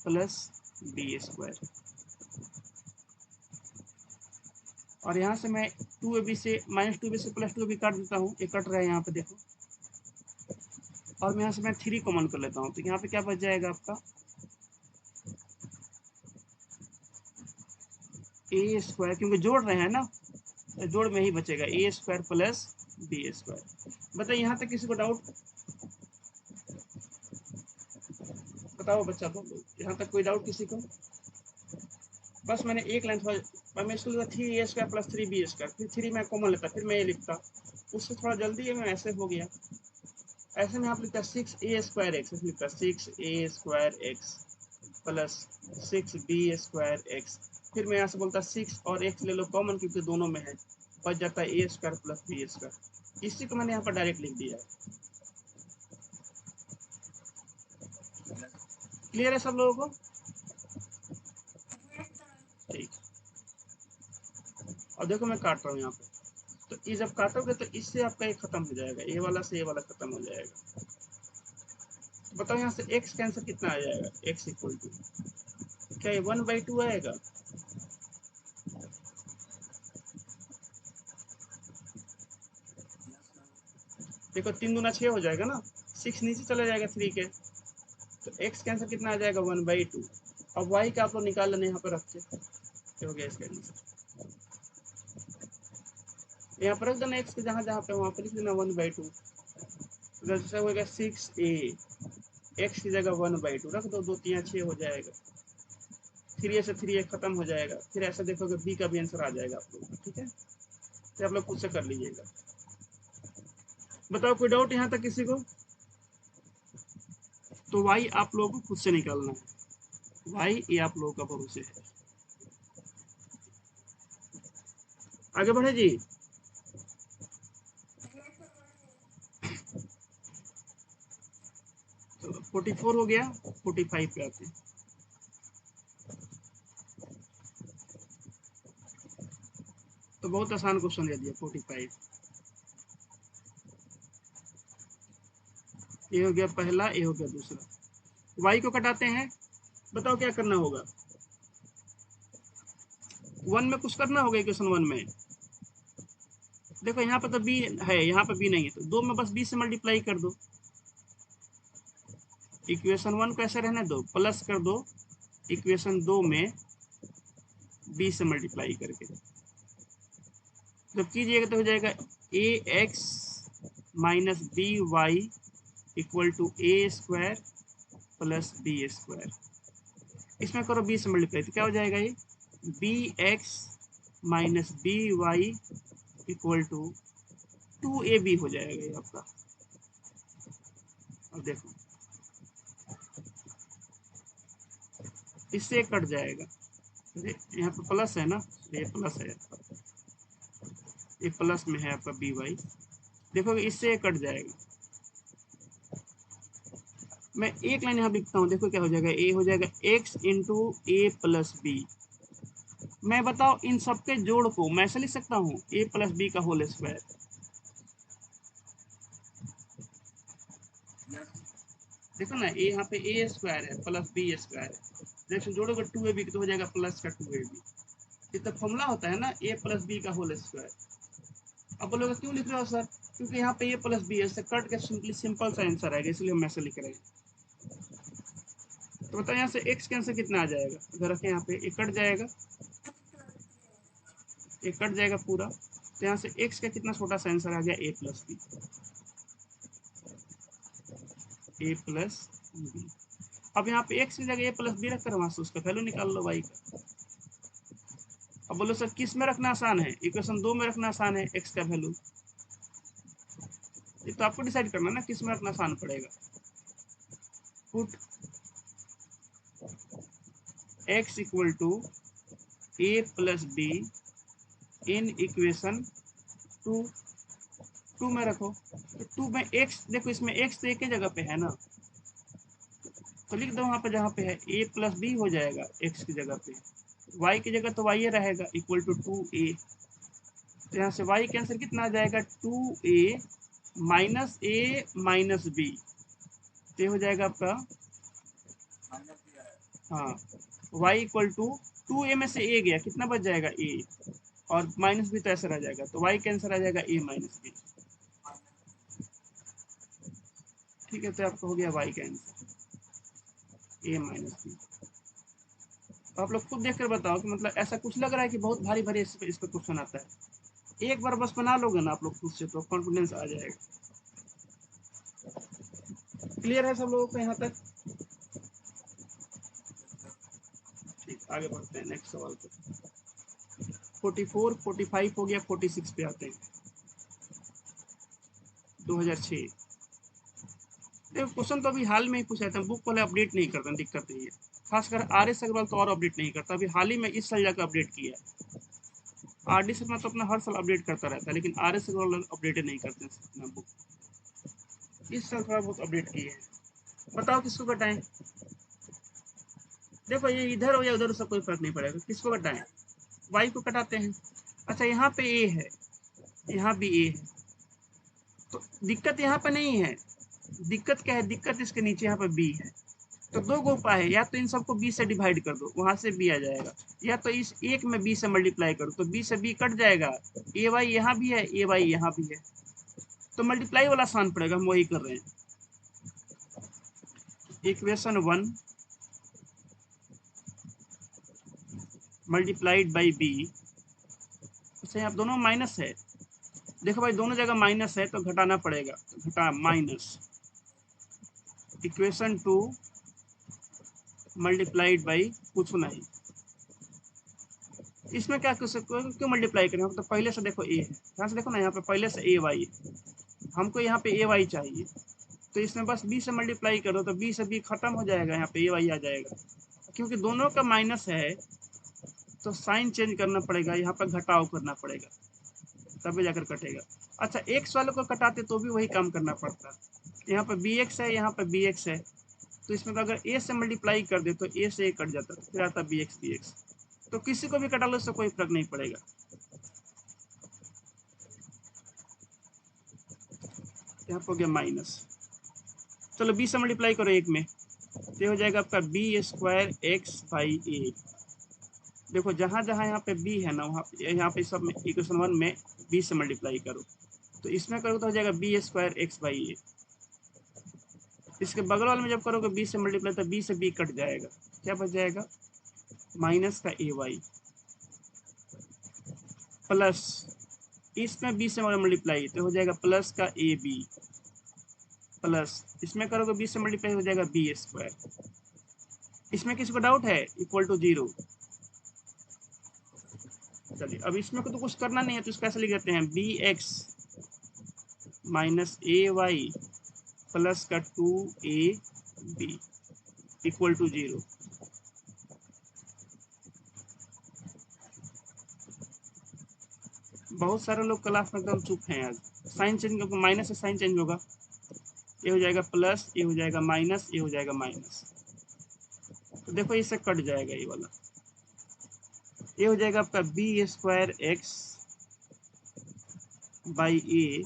plus b square, और यहाँ से मैं 2ab से माइनस 2ab से प्लस 2ab काट देता हूँ, ये कट रहा है यहाँ पे देखो, और मैं यहाँ से मैं 3 कॉमन कर लेता हूँ, तो यहाँ पे क्या बच जाएगा आपका a स्क्वायर, क्योंकि जोड़ रहे हैं ना तो जोड़ में ही बचेगा a square plus b square. बताइए यहाँ तक किसी को डाउट, बताओ बच्चा तो, यहाँ तक कोई डाउट किसी को? बस मैंने एक लाइन थोड़ा, मैं इसको लिखा 3a square plus 3b square, फिर 3 मैं कॉमन लेता, फिर मैं ये लिखता, उससे थोड़ा जल्दी है, मैं ऐसे हो गया। ऐसे में आप लिखता 6a स्क्वायर एक्स, ऐसे लिखता 6a square x plus 6b square x, फिर मैं यहाँ से बोलता 6 और x ले लो कॉमन, क्योंकि दोनों में है, बच जाता है a square plus b square. इसी को मैंने यहाँ पर डायरेक्ट लिख दिया है। क्लियर है सब लोगों को? ठीक, और देखो मैं काट रहा हूँ यहाँ पे, तो ये जब काटोगे तो इससे आपका ये खत्म हो जाएगा, ये वाला से ये वाला खत्म हो जाएगा। तो बताओ यहाँ से x का आंसर कितना आ जाएगा, x इक्वल टू क्या ये 1/2 आएगा? देखो 3 दूना 6 हो जाएगा ना, 6 नीचे चला जाएगा 3 के, तो x का आंसर कितना आ जाएगा 1/2। अब y का आप लोग निकाल लेना यहाँ पर रख के, हो गया इसका आंसर। यहाँ पर रख देना x के जहाँ जहाँ पे, वहाँ पर लिख देना 1/2, जैसे होगा 6a, x की जगह 1/2 रख दो, 2 3 6 हो जाएगा, 3a से 3a खत्म हो जाएगा, फिर ऐसा देखोगे b का भी आंसर आ जाएगा आप लोग, ठीक है, तो आप लोग खुद से कर लीजिएगा। बताओ कोई डाउट यहाँ तक किसी को? तो y आप लोगों को खुद से निकालना है, y ये आप लोगों का भरोसे है। आगे बढ़े जी। चलो 44 हो गया, 45 पे आते हैं। तो बहुत आसान क्वेश्चन दे दिया 45। ये हो गया पहला, ये हो गया दूसरा। y को कटाते हैं, बताओ क्या करना होगा? 1 में कुछ करना होगा, इक्वेशन 1 में देखो यहाँ पे तो b है, यहाँ पे b नहीं है, तो 2 में बस b से मल्टीप्लाई कर दो, इक्वेशन 1 को ऐसे रहने दो, प्लस कर दो इक्वेशन 2 में b से मल्टीप्लाई करके, जब कीजिएगा तो हो जाएगा ax minus B Y equal to a square plus b square. इसमें करो b से मल्टीप्लाई, तो क्या हो जाएगा ये bx minus B Y equal to 2ab हो जाएगा ये आपका। अब देखो इससे कट जाएगा, यहाँ पे प्लस है ना, ये प्लस है, ये प्लस में है आपका बी वाई। देखो इससे कट जाएगा। मैं एक लाइन यहाँ लिखता हूँ, देखो क्या हो जाएगा, ए हो जाएगा एक्स इंटू ए प्लस बी। मैं बताओ इन सबके जोड़ को मैं ऐसे लिख सकता हूँ ए प्लस बी का होल स्क्वायर। देखो ना ए यहाँ पे ए स्क्वायर है प्लस बी स्क्वायर है, जैसे जोड़ोगे टू ए बी तो हो जाएगा प्लस का टू ए बी। ये तो फॉर्मूला होता है ना ए प्लस बी का होल स्क्वायर। अब बोलोगे क्यों लिख रहे हो सर, क्योंकि यहाँ पे ए प्लस बी है, इससे कट के सिंपली सिंपल सा आंसर आएगा, इसलिए हम ऐसे लिख रहे हैं। तो बताओ यहाँ से एक्स के आंसर कितना आ जाएगा, अगर रखें यहाँ पे एक कट जाएगा, एक कट जाएगा पूरा, तो यहाँ से एक्स का कितना छोटा सा आंसर आ गया ए प्लस बी, ए प्लस बी। अब यहाँ पे एक्स की जगह ए प्लस बी रखकर वहां से उसका वैल्यू निकाल लो वाई का। अब बोलो सर किस में रखना आसान है, इक्वेशन 2 में रखना आसान है एक्स का वैल्यू, ये तो आपको डिसाइड करना ना किस में रखना आसान पड़ेगा। Put x equal to a plus b in equation 2, 2 में रखो, तो 2 में x, देखो इसमें x तो एक ही जगह पे है ना, तो लिख दो वहां पे जहाँ पे है a प्लस बी हो जाएगा x की जगह पे, y की जगह तो y रहेगा इक्वल टू 2a। तो यहाँ से y के आंसर कितना आ जाएगा 2a माइनस ए माइनस बी, तो हो जाएगा आपका, हाँ y इक्वल टू 2a में से a गया कितना बच जाएगा a, और माइनस बी तो ऐसा रह जाएगा, तो y का आंसर आ जाएगा a माइनस बी। ठीक है, तो आपका हो गया y का आंसर a माइनस बी। तो आप लोग खुद देख कर बताओ कि मतलब ऐसा कुछ लग रहा है कि बहुत भारी भारी इस पर क्वेश्चन आता है, एक बार बस बना लोगे ना आप लोग खुद से तो कॉन्फिडेंस आ जाएगा। क्लियर है सब लोगों को यहाँ तक? ठीक, आगे बढ़ते हैं नेक्स्ट सवाल पे। 44, 45 हो गया, 46 पे आते हैं। 2006। देखो क्वेश्चन तो अभी हाल में ही पूछा था, बुक वाले अपडेट नहीं करते, दिक्कत नहीं है। खासकर आर एस अग्रवाल तो और अपडेट नहीं करता, अभी हाल ही में इस साल जाकर अपडेट किया है। आर डी शर्मा तो अपना हर साल अपडेट करता रहता है, लेकिन आर एस अग्रवाल अपडेट नहीं करते अपना बुक। इस साल थोड़ा बहुत अपडेट किए हैं। बताओ किसको कटाएं? देखो ये इधर हो या उधर से कोई फर्क नहीं पड़ेगा, किसको कटाएं? वाई को कटाते हैं। अच्छा यहाँ पे ए है, यहाँ भी ए है, तो दिक्कत यहाँ पे नहीं है। दिक्कत क्या है, दिक्कत इसके नीचे यहाँ पे बी है। तो दो गो उपाय है, या तो इन सबको बी से डिवाइड कर दो, वहां से बी आ जाएगा, या तो इस एक में बी से मल्टीप्लाई करो, तो बी से बी कट जाएगा, ए वाई यहाँ भी है, ए वाई यहाँ भी है, तो मल्टीप्लाई वाला आसान पड़ेगा, हम वही कर रहे हैं। Equation 1 multiplied by b. अच्छा यहाँ दोनों माइनस है, देखो भाई दोनों जगह माइनस है तो घटाना पड़ेगा, तो घटा माइनस इक्वेशन 2 मल्टीप्लाइड बाई कुछ नहीं। इसमें क्या क्यों मल्टीप्लाई करें, हम तो पहले से देखो ए है, यहाँ से देखो ना, यहाँ पे पहले से ए वाई है, हमको यहाँ पे ए वाई चाहिए, तो इसमें बस बी से मल्टीप्लाई करो, तो बी से बी खत्म हो जाएगा, यहाँ पे ए वाई आ जाएगा। क्योंकि दोनों का माइनस है तो साइन चेंज करना पड़ेगा, यहाँ पर घटाव करना पड़ेगा, तभी जाकर कटेगा। अच्छा एक्स वाले को कटाते तो भी वही काम करना पड़ता, यहाँ पर बी एक्स है, यहाँ पर बी एक्स है, तो इसमें तो अगर ए से मल्टीप्लाई कर दे तो ए से ए कट जाता, फिर आता बी एक्स, तो किसी को भी कटा लो इससे कोई फर्क नहीं पड़ेगा। यहाँ पर हो गया माइनस, चलो बी से मल्टीप्लाई करो एक में, तो हो जाएगा आपका बी स्क्वायर एक्स बाई ए। देखो जहां जहां यहाँ पे बी है ना, वहाँ यहाँ पे सब में इक्वेशन 1 में बी से मल्टीप्लाई करो, तो इसमें करोगे तो हो जाएगा बी स्क्वायर एक्स बाई ए। इसके बगल वाले में जब करोगे बी से मल्टीप्लाई तो बी से बी कट जाएगा, क्या बच जाएगा, माइनस का ए वाई, प्लस इसमें बी से मल्टीप्लाई तो हो जाएगा प्लस का ए बी, प्लस इसमें करोगे बी से मल्टीप्लाई हो जाएगा बी स्क्वायर। इसमें किसी को डाउट है, इक्वल टू 0। चलिए अब इसमें को तो कुछ करना नहीं है, तो इसको ऐसे लिख देते हैं बी एक्स माइनस ए वाई प्लस का 2a बी इक्वल टू 0। बहुत सारे लोग क्लास में एकदम चुप हैं आज। साइन चेंज, माइनस से साइन चेंज होगा, ये हो जाएगा प्लस, ये हो जाएगा माइनस, ये हो जाएगा माइनस। तो देखो इससे कट जाएगा ये वाला, ये हो जाएगा आपका b square x by A,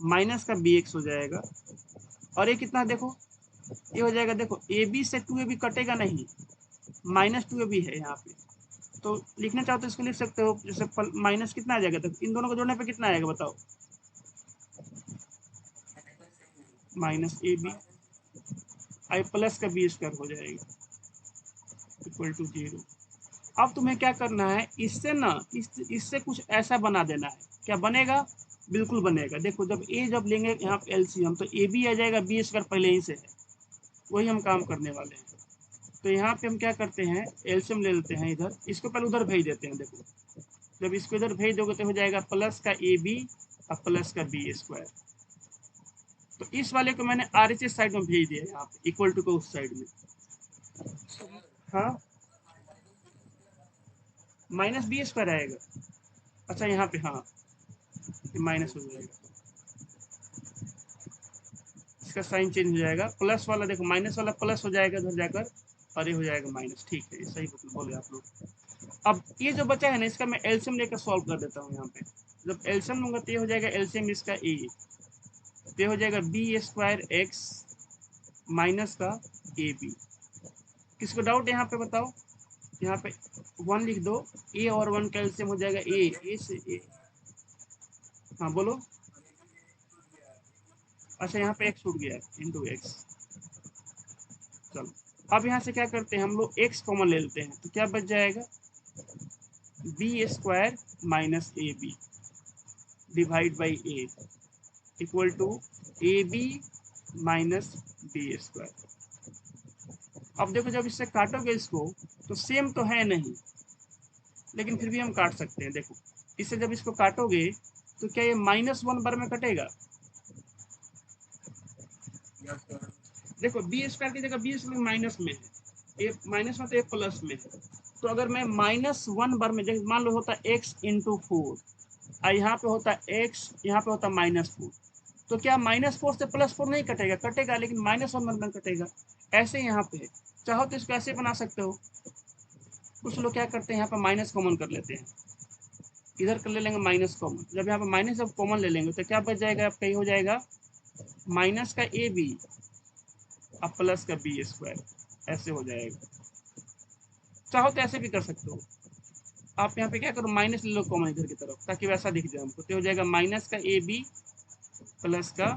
minus का बी एक्स हो जाएगा, और ये कितना देखो, ये हो जाएगा, देखो ए बी से टू ए बी कटेगा नहीं, माइनस टू ए बी है यहाँ पे, तो लिखना चाहो तो इसको लिख सकते हो, जैसे माइनस कितना आ जाएगा, तो इन दोनों को जोड़ने पे कितना आएगा बताओ, minus a b i plus का बी स्क्वायर हो जाएगा इक्वल टू 0। अब तुम्हें क्या करना है, इससे ना इससे कुछ ऐसा बना देना है, क्या बनेगा, बिल्कुल बनेगा। देखो जब ए जब लेंगे यहाँ पे एलसीएम, तो ए बी आ जाएगा, बी स्क्वायर पहले ही से है, वही हम काम करने वाले हैं। तो यहाँ पे हम क्या करते हैं, एलसीएम ले लेते हैं, इधर इसको पहले उधर भेज देते हैं। देखो जब इसको इधर भेज दोगे तो हो जाएगा प्लस का ए बी और प्लस का बी स्क्वायर। तो इस वाले को मैंने आर एच एस साइड में भेज दिया, यहाँ पे इक्वल टू को उस साइड में। हाँ माइनस बी स्क्वायर आएगा, अच्छा यहाँ पे हाँ माइनस हो जाएगा, इसका साइन चेंज हो जाएगा, प्लस वाला देखो माइनस वाला प्लस हो जाएगा इधर जाकर, और ये हो जाएगा माइनस। ठीक है, सही बोले आप लोग। अब ये जो बचा है ना, इसका मैं एलसीएम लेकर सॉल्व कर देता हूँ यहाँ पे। जब एलसीएम लूंगा तो ये हो जाएगा एलसीएम इसका ए, तो ये हो जाएगा बी स्क्वायर एक्स माइनस का ए बी। किसको डाउट यहाँ पे बताओ, यहाँ पे वन लिख दो, ए और वन का एलसीएम हो जाएगा ए से ए। हाँ बोलो, अच्छा यहाँ पे एक्स छूट गया इंटू एक्स। चलो अब यहाँ से क्या करते हैं हम लोग, एक्स कॉमन ले लेते हैं, तो क्या बच जाएगा, b square minus a b divide by A equal to A b minus B square. अब देखो जब इससे काटोगे इसको, तो सेम तो है नहीं, लेकिन फिर भी हम काट सकते हैं। देखो इससे जब इसको काटोगे तो क्या ये माइनस वन बार में कटेगा, देखो बी स्क्वायर की जगह बी स्क्वायर माइनस में है, ये माइनस में तो ये प्लस में है, तो अगर मैं माइनस वन बार में, जैसे मान लो होता एक्स इंटू फोर, और यहाँ पे होता एक्स, यहाँ पे होता माइनस फोर, तो क्या माइनस फोर से प्लस फोर नहीं कटेगा, कटेगा, लेकिन माइनस वन बार में कटेगा। ऐसे यहाँ पे चाहो तो इसको ऐसे बना सकते हो, कुछ लोग क्या करते हैं यहाँ पे माइनस कॉमन कर लेते हैं, इधर कर ले लेंगे माइनस कॉमन, जब यहाँ पे माइनस जब कॉमन ले लेंगे तो क्या बच जाएगा आपका, ये हो जाएगा माइनस का ए बी अब प्लस का बी स्क्वायर, ऐसे हो जाएगा। चाहो तो ऐसे भी कर सकते हो, आप यहाँ पे क्या करो, माइनस ले लो कॉमन इधर की तरफ, ताकि वैसा दिख जाए हमको, तो हो जाएगा माइनस का ए बी प्लस का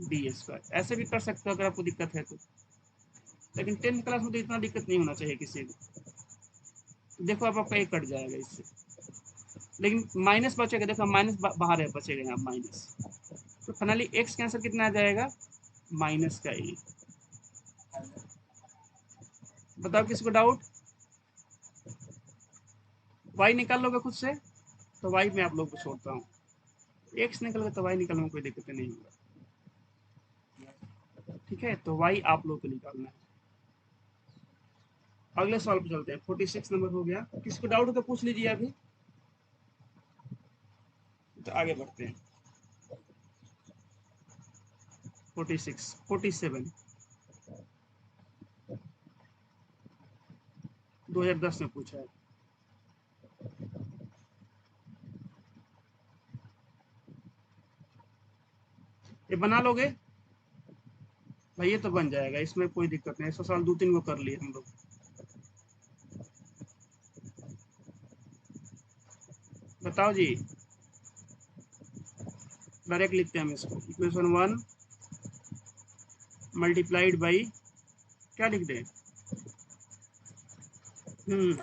बी स्क्वायर। ऐसे भी कर सकते हो अगर आपको दिक्कत है तो, लेकिन 10th क्लास में तो इतना दिक्कत नहीं होना चाहिए किसी को। तो देखो अब आपका एक कट जाएगा इससे, लेकिन माइनस बचेगा, देखो माइनस बाहर है, बचेगा यहाँ माइनस, तो फाइनली एक्स का आंसर कितना आ जाएगा, माइनस का ए। बताओ किसको डाउट, वाई निकाल लोगे खुद से, तो वाई मैं आप लोग को छोड़ता हूँ, एक्स निकल गया तो वाई निकलने में कोई दिक्कत नहीं होगा। ठीक है, तो वाई आप लोग को निकालना है। अगले सवाल पे चलते हैं, 46 नंबर हो गया, किसको डाउट हो तो पूछ लीजिए अभी, तो आगे बढ़ते हैं। 46 47 2010 में पूछा है। ये बना लोगे भाई, ये तो बन जाएगा, इसमें कोई दिक्कत नहीं, 100 साल 2-3 को कर लिए हम लोग। बताओ जी, डायरेक्ट लिखते हैं हम इसको, इक्वेशन 1 मल्टीप्लाइड बाई, क्या लिख दें, हम्म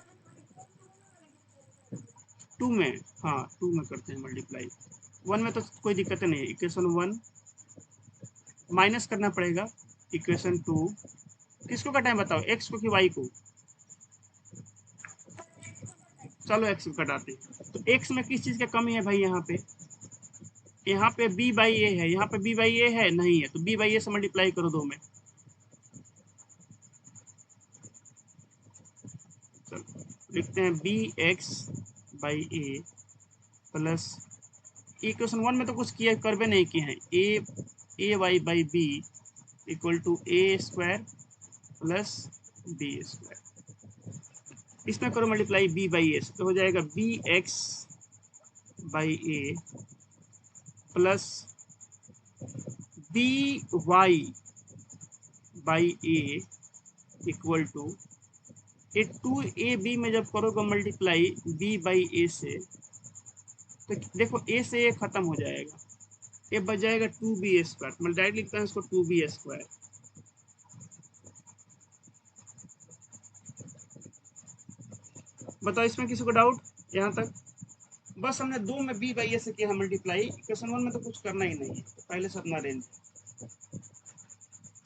2 में, हाँ 2 में करते हैं मल्टीप्लाई, 1 में तो कोई दिक्कत नहीं है। इक्वेशन 1 माइनस करना पड़ेगा, इक्वेशन 2 किसको कटाएं बताओ, एक्स को कि वाई को, चलो एक्स को कटाते हैं। तो एक्स में किस चीज़ का कमी है भाई, यहाँ पे बी बाई ए है, यहाँ पे बी बाई ए है नहीं है, तो बी बाई ए से मल्टीप्लाई करो 2 में। चलो लिखते हैं B X by A plus equation 1 में तो कुछ किया करवे नहीं किए हैं, A Y by B equal to A square plus B square. इसमें करो मल्टीप्लाई बी बाई ए, तो हो जाएगा B X by A plus B Y by A equal to A to A B में जब करोगे मल्टीप्लाई बी बाई ए से, तो देखो ए से ए खत्म हो जाएगा, ये बच जाएगा टू बी स्क्वायर। मैं डायरेक्ट लिखता हूँ इसको टू बी स्क्वायर। बताओ इसमें किसी को डाउट यहाँ तक? बस हमने दो में बी बाई ए से किया मल्टीप्लाई, इक्वेशन 1 में तो कुछ करना ही नहीं है, तो पहले से अपना रेंज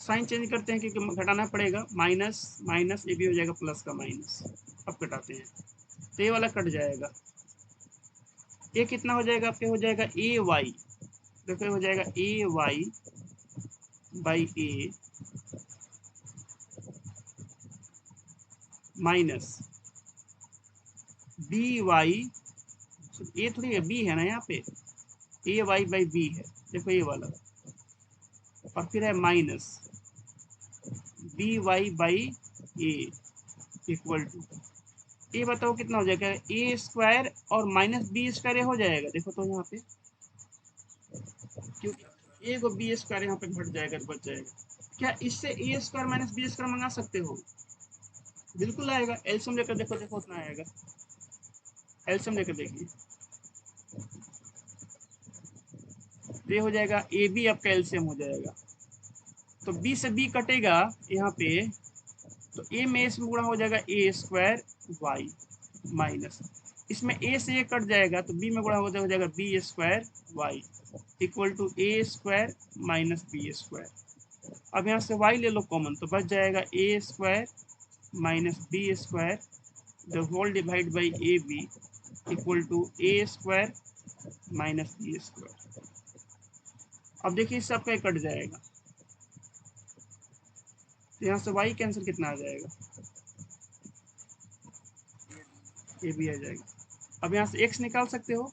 साइन चेंज करते हैं क्योंकि घटाना पड़ेगा, माइनस माइनस ये भी हो जाएगा प्लस का माइनस। अब घटाते हैं तो ये वाला कट जाएगा, ये कितना हो जाएगा आपके, हो जाएगा ए वाई, देखो हो जाएगा A Y by A minus B Y, A थोड़ी है बी है ना यहाँ पे, ए वाई बाई बी है, देखो ये वाला, और फिर है minus B Y by A equal to, ये बताओ कितना हो जाएगा, ए स्क्वायर और माइनस बी स्क्वायर हो जाएगा, देखो तो यहाँ पे क्योंकि ए को बी स्क्वायर यहाँ पे घट जाएगा तो बच जाएगा। क्या इससे a square minus B square मंगा सकते हो? बिल्कुल आएगा, एलसीएम लेकर देखो, देखो उतना आएगा, एलसीएम लेकर देखिए, ये हो जाएगा ए बी आपका एलसीएम हो जाएगा, तो बी से बी कटेगा यहाँ पे, तो ए में इसमें गुणा हो जाएगा ए स्क्वायर वाई माइनस, इसमें ए से ए कट जाएगा तो बी में गुणा हो जाएगा b square y equal to A square minus B square. अब यहाँ से y ले लो कॉमन, तो बच जाएगा ए square minus B square the whole divide by A B equal to A square minus B square. अब देखिए इससे आपका कट जाएगा, तो यहाँ से y कैंसिल कितना आ जाएगा, ए भी आ जाएगा। अब यहाँ से x निकाल सकते हो,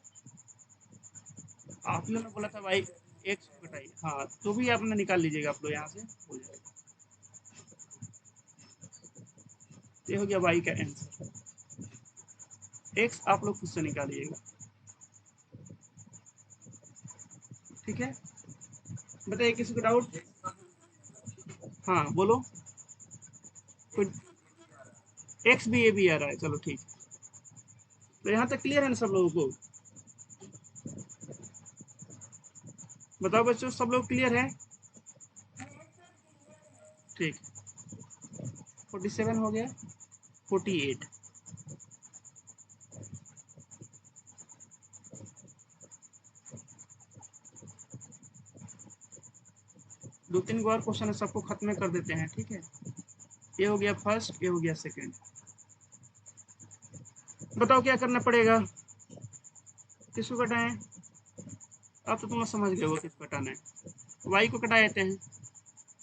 आपने बोला था भाई x घटाइए, हाँ तो भी आपने निकाल लीजिएगा, आप लोग यहाँ से हो जाएगा। ये हो गया y का आंसर, x आप लोग खुद से निकालिएगा, ठीक है? बताइए किसी को डाउट? हाँ बोलो, कोई x भी ए भी आ रहा है, चलो ठीक है, तो यहाँ तक क्लियर है ना सब लोगों को? बताओ बच्चों, सब लोग क्लियर है? ठीक, 47 हो गया, 48, दो तीन और क्वेश्चन है, सबको खत्म कर देते हैं, ठीक है? ये हो गया फर्स्ट, ये हो गया सेकंड। बताओ क्या करना पड़ेगा, किसको घटाएं? अब तो तुम समझ गए हो किस घटाना है, वाई को घटा देते हैं।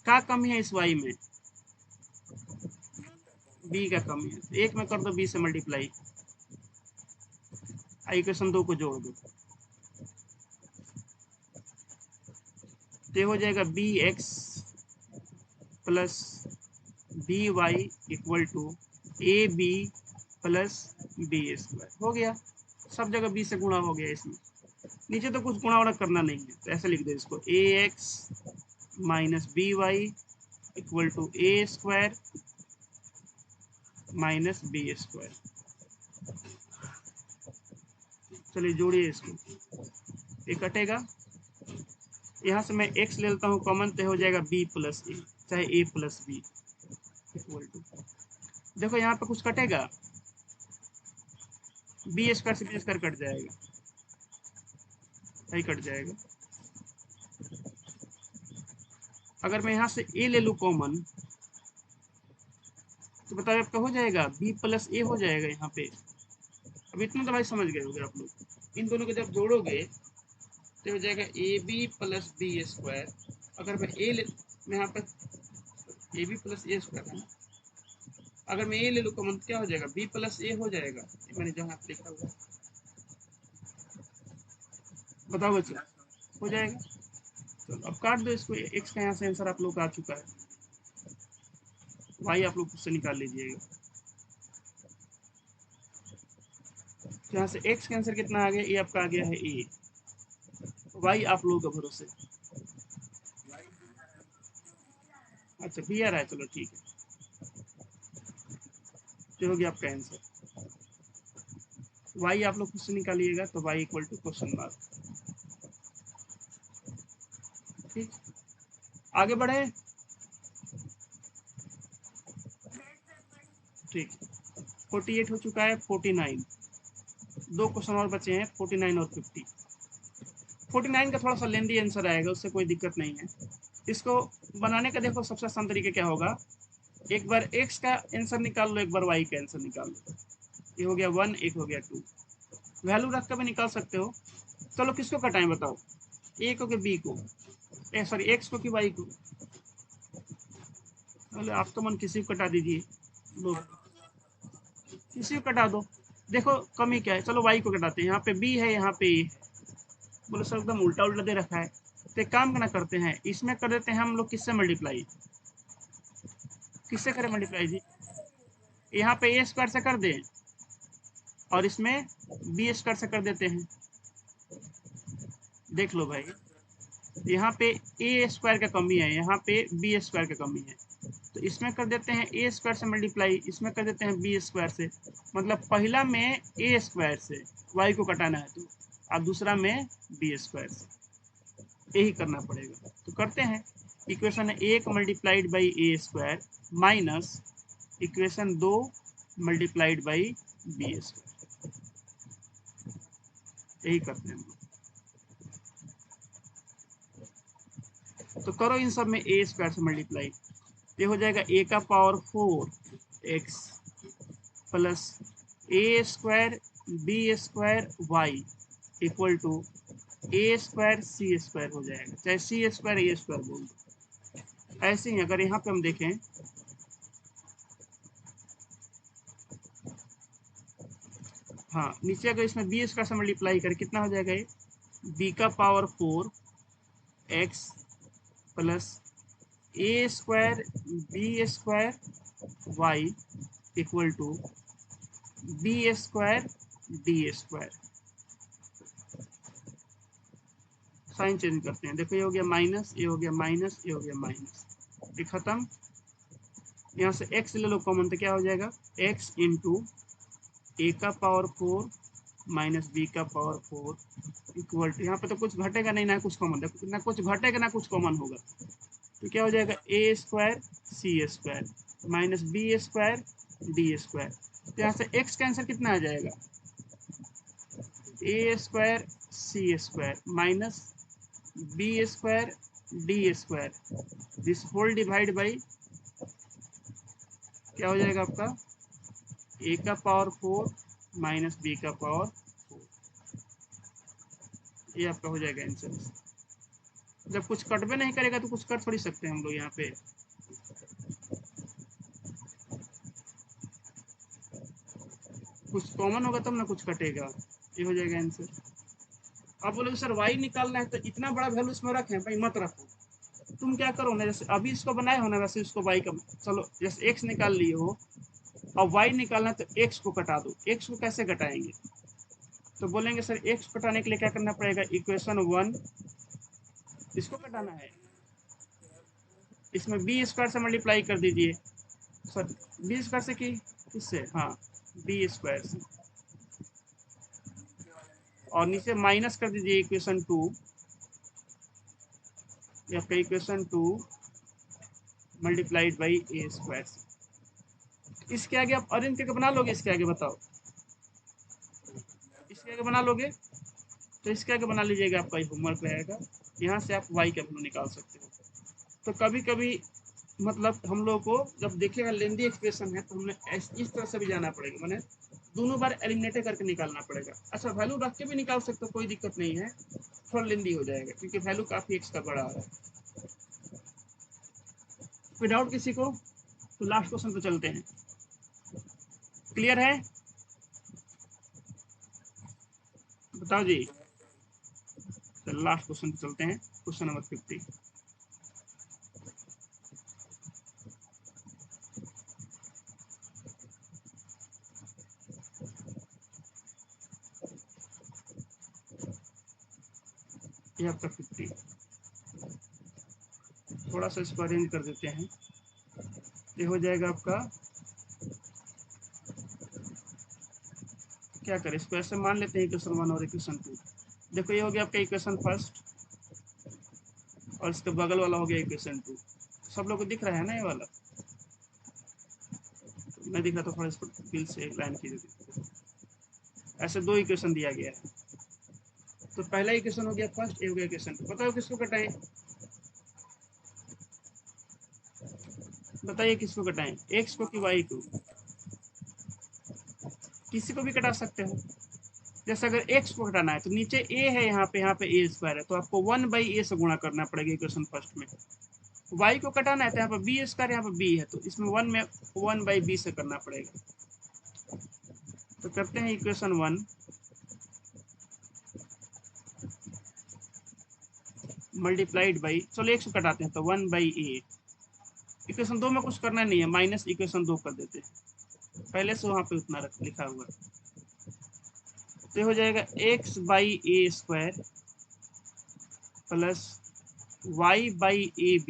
क्या कमी है इस वाई में? बी का कमी है, एक में कर दो बी से मल्टीप्लाई, इक्वेशन 2 को जोड़ दो, तो हो जाएगा B x plus B Y equal to A b plus B square. हो गया, सब जगह बी से गुणा हो गया, इसमें नीचे तो कुछ गुणा वुणा करना नहीं है, तो ऐसे लिख दो इसको, A X minus B Y equal to A square minus B square. चलिए जोड़िए इसको, ये कटेगा, यहाँ से मैं x ले लेता हूँ कॉमन, तो हो जाएगा b प्लस ए, चाहे a plus b equal to, देखो यहाँ पे कुछ कटेगा, बी स्क्वायर से बी स्क्वायर कट जाएगा, सही कट जाएगा। अगर मैं यहाँ से a ले लूँ कॉमन, तो बताओ आपका हो जाएगा b प्लस ए हो जाएगा यहाँ पे। अब इतना तो भाई समझ गए होंगे आप लोग, इन दोनों को जब जोड़ोगे तो हो जाएगा a b plus B square. अगर मैं मैं यहाँ पर a b plus a square है ना, अगर मैं ए ले लूँ कॉमन क्या हो जाएगा, बी प्लस ए हो जाएगा, मैंने जहाँ लिखा हुआ बताओ बच्चे, हो जाएगा। चलो अब काट दो इसको, एक्स का यहाँ से आंसर आप लोग का आ चुका है, वाई आप लोग खुद से निकाल लीजिएगा। तो यहाँ से एक्स का आंसर कितना आ गया, ये आपका आ गया है ए, वाई आप लोगों का भरोसे। अच्छा बी आ रहा है, चलो ठीक है, जो हो गया आपका आंसर। वाई आप लोग खुद से निकालिएगा, तो y equal to question mark. ठीक, आगे बढ़े। ठीक, 48 हो चुका है, 49, दो क्वेश्चन और बचे हैं, 49 और 50। 49 का थोड़ा सा लेंदी आंसर आएगा, उससे कोई दिक्कत नहीं है। इसको बनाने का देखो सबसे आसान तरीका क्या होगा, एक बार x का आंसर निकाल लो, एक बार y का आंसर निकाल लो। ये हो गया 1, एक हो गया 2, वैल्यू रख कर भी निकाल सकते हो। चलो किसको कटाएं बताओ, a को कि b को, सॉरी x को कि y को। चलो आप तो मन किसी को कटा दीजिए, लो किसी को कटा दो। देखो कमी क्या है, चलो y को कटाते हैं, यहाँ पे b है, यहाँ पे a है। बोलो सर एकदम उल्टा उल्टा दे रखा है, तो एक काम करना करते हैं, इसमें कर देते हैं हम लोग किससे मल्टीप्लाई, किससे करें मल्टीप्लाई जी, यहाँ पे ए स्क्वायर से कर दें और इसमें बी स्क्वायर से कर देते हैं। देख लो भाई, यहाँ पे ए स्क्वायर का कमी है, यहाँ पे बी स्क्वायर का कमी है, तो इसमें कर देते हैं ए स्क्वायर से मल्टीप्लाई, इसमें कर देते हैं बी स्क्वायर से। मतलब पहला में ए स्क्वायर से वाई को कटाना है, तो अब दूसरा में बी स्क्वायर से, यही करना पड़ेगा। तो करते हैं, इक्वेशन एक multiplied by a square minus equation 2 multiplied by b square, यही करते हैं हम लोग। तो करो इन सब में ए स्क्वायर से मल्टीप्लाई, ये हो जाएगा ए का power 4x plus a square b square y equal to A square C square हो जाएगा, चाहे सी स्क्वायर ए स्क्वायर बोल दो। ऐसे ही अगर यहाँ पे हम देखें, हाँ नीचे अगर इसमें बी स्क्वायर से मल्टीप्लाई करें कितना हो जाएगा, ये बी का power 4x plus a square b square y equal to b square D square. Sign change करते हैं, देखो ये हो गया माइनस, ये हो गया माइनस, ये हो गया माइनस, ये खत्म। यहाँ से x ले लो कॉमन, तो क्या हो जाएगा, x इंटू ए का पावर 4 माइनस बी का पावर 4 इक्वल टू, यहाँ पे तो कुछ घटेगा नहीं ना कुछ कॉमन, देखो ना कुछ घटेगा ना कुछ कॉमन होगा, तो क्या हो जाएगा ए स्क्वायर सी square minus B square D square. तो यहाँ से x का आंसर कितना आ जाएगा, ए square C square minus B square D square, this whole divide by क्या हो जाएगा आपका, ए का पावर 4 माइनस बी का पावर 4, ये आपका हो जाएगा आंसर। जब कुछ कटवे नहीं करेगा तो कुछ कर थोड़ी सकते हैं हम लोग, यहाँ पे कुछ कॉमन होगा तब ना कुछ कटेगा, ये हो जाएगा आंसर। आप बोलोगे सर वाई निकालना है तो इतना बड़ा वैल्यू इसमें रखें, भाई मत रखो, तुम क्या करो ना, जैसे अभी इसको बनाए हो ना वैसे इसको वाई का, चलो जैसे एक्स निकाल लिए हो, अब वाई निकालना है तो एक्स को कटा दो। एक्स को कैसे घटाएंगे, तो बोलेंगे सर एक्स घटाने के लिए क्या करना पड़ेगा, इक्वेशन 1 इसको घटाना है, इसमें बी स्क्वायर से मल्टीप्लाई कर दीजिए, सर बी स्क्वायर से की किससे, हाँ बी स्क्वायर से, और नीचे माइनस कर दीजिए इक्वेशन 2, या फिर equation 2 multiplied by a square से। इसके आगे आप अरेंज करके बना लोगे, इसके आगे बताओ, इसके आगे बना लोगे, तो इसके आगे बना लीजिएगा, आपका होमवर्क रहेगा, यहाँ से आप वाई का वैल्यू निकाल सकते हो। तो कभी कभी मतलब हम लोग को जब देखेगा लेंदी एक्सप्रेशन है तो हमें इस तरह से भी जाना पड़ेगा, मैंने दोनों बार एलिमिनेट करके निकालना पड़ेगा। अच्छा वैल्यू रख के भी निकाल सकते हो, कोई दिक्कत नहीं है, थोड़ा लेंदी हो जाएगा क्योंकि वैल्यू काफी एक्स का बड़ा आ रहा है। कोई डाउट किसी को, तो लास्ट क्वेश्चन पे चलते हैं, क्लियर है, बताओ जी। चल लास्ट क्वेश्चन पे चलते हैं, क्वेश्चन नंबर 50। ये आपका 50, थोड़ा सा इसको अरेंज कर देते हैं, ये हो जाएगा आपका, क्या करें इसको ऐसे मान लेते हैं इक्वेशन 1 और इक्वेशन 2। देखो ये हो गया आपका इक्वेशन फर्स्ट और इसके बगल वाला हो गया इक्वेशन 2। सब लोग को दिख रहा है ना ये वाला? तो मैं दिख रहा, तो थोड़ा इसको बिल से एक लाइन की देते, ऐसे दो इक्वेशन दिया गया है। तो पहला इक्वेशन हो गया फर्स्ट, ये हो गया इक्वेशन 2। बताओ किसको घटाएं, बताइए किसको घटाएं, एक्स को कि वाई को? किसी को भी घटा सकते हो। जैसे अगर एक्स को घटाना है तो नीचे ए है, यहाँ पे ए स्क्वायर है, तो आपको 1/a से गुणा करना पड़ेगा इक्वेशन फर्स्ट में। वाई को घटाना है तो यहाँ पर बी स्क्वायर, यहाँ पर बी है, तो इसमें 1/b से करना पड़ेगा। तो करते हैं इक्वेशन 1 मल्टीप्लाइड बाई, चलो एक्स को घटाते हैं तो 1/a। इक्वेशन 2 में कुछ करना नहीं है, माइनस इक्वेशन 2 कर देते हैं, पहले से वहां पे उतना लिखा हुआ है। तो हो जाएगा x/a² plus y/ab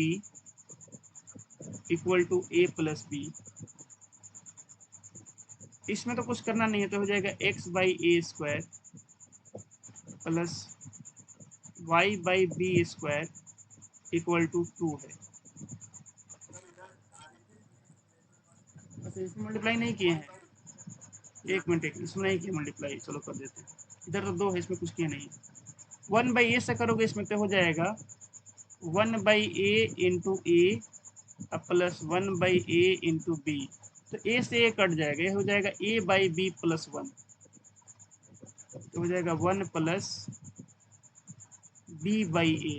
equal to a+b। इसमें तो कुछ करना नहीं है, तो हो जाएगा x/a² plus y/b² equal to 2 है। अच्छा इसमें मल्टीप्लाई नहीं किए हैं, एक मिनट, इसमें नहीं किया मल्टीप्लाई, चलो कर देते हैं। इधर तो 2 है, इसमें कुछ किया नहीं है। 1/a से करोगे इसमें तो हो जाएगा 1/a इंटू ए प्लस 1/a इंटू बी। तो ए से ए कट जाएगा, ये हो जाएगा a/b प्लस 1, तो हो जाएगा 1 प्लस b/a,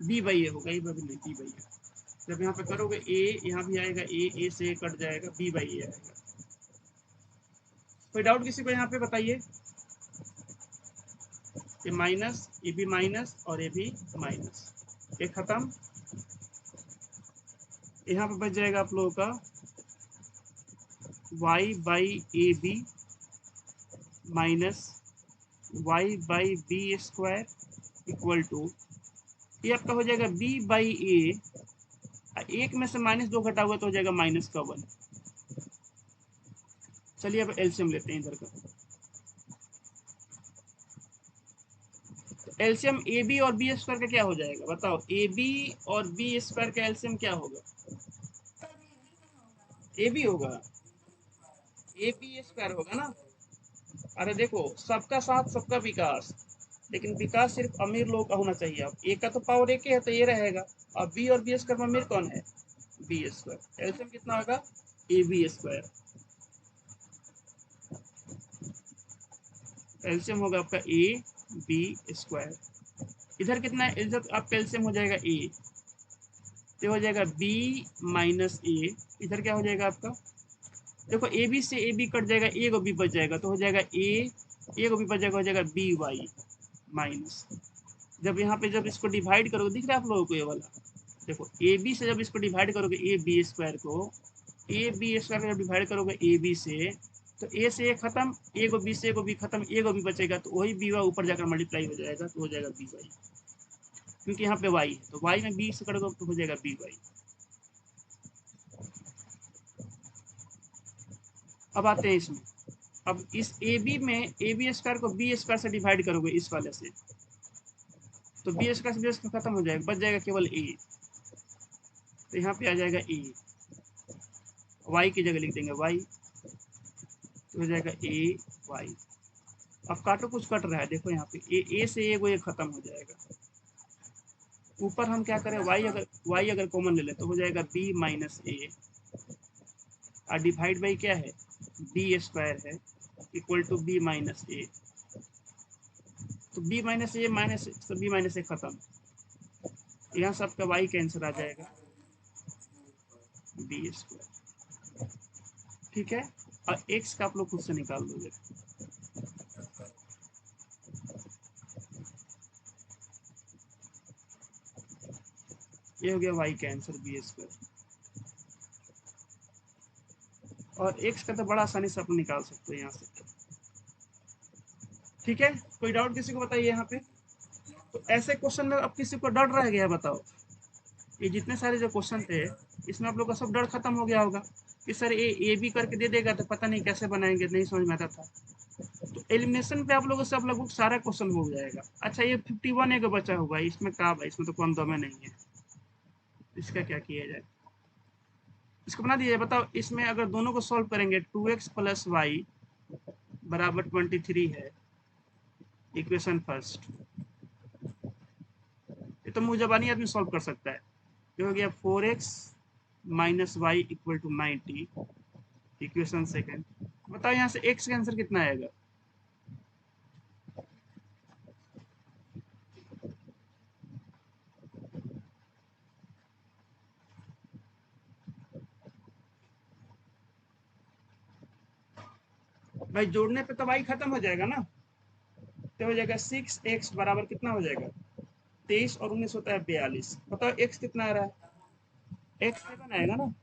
b/a होगा, ये नहीं b/a। जब यहाँ पे करोगे a, यहाँ भी आएगा a से a कट जाएगा, b/a आएगा। कोई डाउट किसी को यहाँ पे बताइए? ये माइनस, ये भी माइनस और ये भी माइनस, ये खत्म। यहाँ पे बच जाएगा आप लोगों का y/ab minus y/b² equal to, ये आपका हो जाएगा b/a, एक में से -2 घटा हुआ तो हो जाएगा -1। चलिए अब एलसीएम लेते हैं इधर का। एलसीएम ए बी और बी स्क्वायर का क्या हो जाएगा बताओ? ए बी और बी स्क्वायर का एलसीएम क्या होगा? ए बी होगा, ए बी स्क्वायर होगा ना। अरे देखो, सबका साथ सबका विकास, लेकिन विकास सिर्फ अमीर लोगों का होना चाहिए। अब ए का तो पावर एक ही है, तो ये रहेगा। अब बी और बी स्क्वायर में अमीर कौन है? B square. एलसीएम कितना होगा? A B square. एलसीएम होगा आपका ए बी स्क्वायर। इधर कितना है? इधर आपका एलसीएम हो जाएगा ए, तो हो जाएगा b माइनस ए। इधर क्या हो जाएगा आपका? देखो ए बी से ए बी कट जाएगा, ए को बी बच जाएगा, तो हो जाएगा ए को बी बच जाएगा, हो जाएगा बी वाई माइनस। जब यहाँ पे जब इसको डिवाइड करोगे, दिख रहा है आप लोगों को ये वाला? देखो ए बी से जब इसको डिवाइड करोगे, ए बी स्क्वायर को, ए बी स्क्वायर को जब डिवाइड करोगे ए बी से, तो ए से ए खत्म, ए को बी से ए को बी खत्म, ए को बी बचेगा, तो वही बी वाई ऊपर जाकर मल्टीप्लाई हो जाएगा, तो हो जाएगा बी वाई, क्योंकि यहाँ पे वाई है, तो वाई में बी से करोगे तो हो जाएगा बी वाई। अब आते हैं इसमें। अब इस ए बी में ए बी स्क्वायर को बी स्क्वायर से डिवाइड करोगे इस वाले से, तो बी स्क्वायर से बी स्क्वायर खत्म हो जाएगा, बच जाएगा केवल ए, तो यहाँ पे आ जाएगा ए, वाई की जगह लिख देंगे वाई, तो हो जाएगा ए वाई। अब काटो, कुछ कट रहा है, देखो यहाँ पे ए से ए को ये खत्म हो जाएगा। ऊपर हम क्या करें, वाई अगर कॉमन ले लें तो हो जाएगा बी माइनस ए, और डिवाइड बाई क्या है? बी स्क्वायर है, इक्वल टू बी माइनस ए। तो बी माइनस ए माइनस, तो बी माइनस ए खत्म, यहाँ से आपका वाई का आंसर आ जाएगा बी स्क्वायर। ठीक है, और एक्स का आप लोग खुद से निकाल दोगे। ये हो गया वाई का आंसर बी स्क्वायर। और एक्स का तो बड़ा आसानी से अपन निकाल सकते हैं यहाँ से। ठीक है, कोई डाउट किसी को बताइए यहाँ पे। तो ऐसे क्वेश्चन में अब किसी को डर रह गया बताओ? ये जितने सारे जो क्वेश्चन थे इसमें आप लोग का सब डर खत्म हो गया होगा कि सर ए बी करके दे देगा तो पता नहीं कैसे बनाएंगे, नहीं समझ में आता था। तो एलिमिनेशन पे आप लोगों से अब लगभग सारा क्वेश्चन हो जाएगा। अच्छा ये 51 एक बचा हुआ है, इसमें क्या भाई, इसमें तो कौन दमे नहीं है, इसका क्या किया जाए? इसको बना दीजिए। बताओ इसमें अगर दोनों को सॉल्व करेंगे 2x प्लस वाई बराबर 23 है इक्वेशन फर्स्ट। ये तो मुँह जबानी आदमी सॉल्व कर सकता है। ये हो गया 4x minus y equal to 90 equation second. बताओ यहाँ से x का आंसर कितना आएगा? भाई जोड़ने पे तो वाई खत्म हो जाएगा ना, तो हो जाएगा 6x बराबर कितना हो जाएगा 23 और 19 होता है 42। बताओ x कितना आ रहा है? x 7 आएगा ना,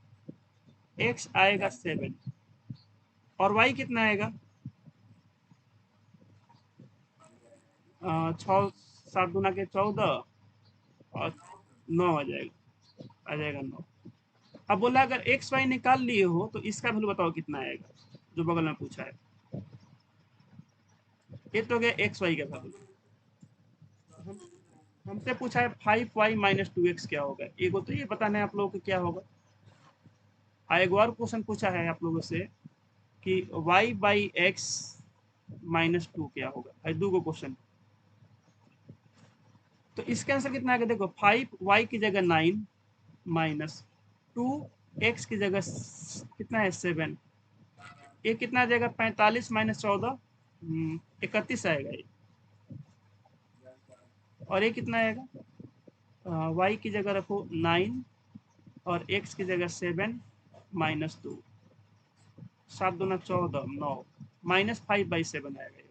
x आएगा 7 और y कितना आएगा? 6 7 गुना के 14 और 9 आ जाएगा 9। अब बोला अगर एक्स वाई निकाल लिए हो तो इसका वैल्यू बताओ कितना आएगा, जो बगल में पूछा है। ये तो हो गया एक्स वाई का वैल्यू। हमसे पूछा है 5y माइनस 2x क्या होगा, एक तो ये बताना है आप लोगों को क्या होगा। एक और क्वेश्चन पूछा है आप लोगों से कि y बाई एक्स माइनस 2 क्या होगा। भाई दो क्वेश्चन, तो इसका आंसर कितना आएगा? देखो 5y की जगह 9 माइनस 2x की जगह कितना है 7, ये कितना आ जाएगा 45 माइनस 14 31 आएगा ये। और ये कितना आएगा? y की जगह रखो 9 और x की जगह 7 माइनस 2, 7 दूना 14 9 माइनस 5/7 आएगा।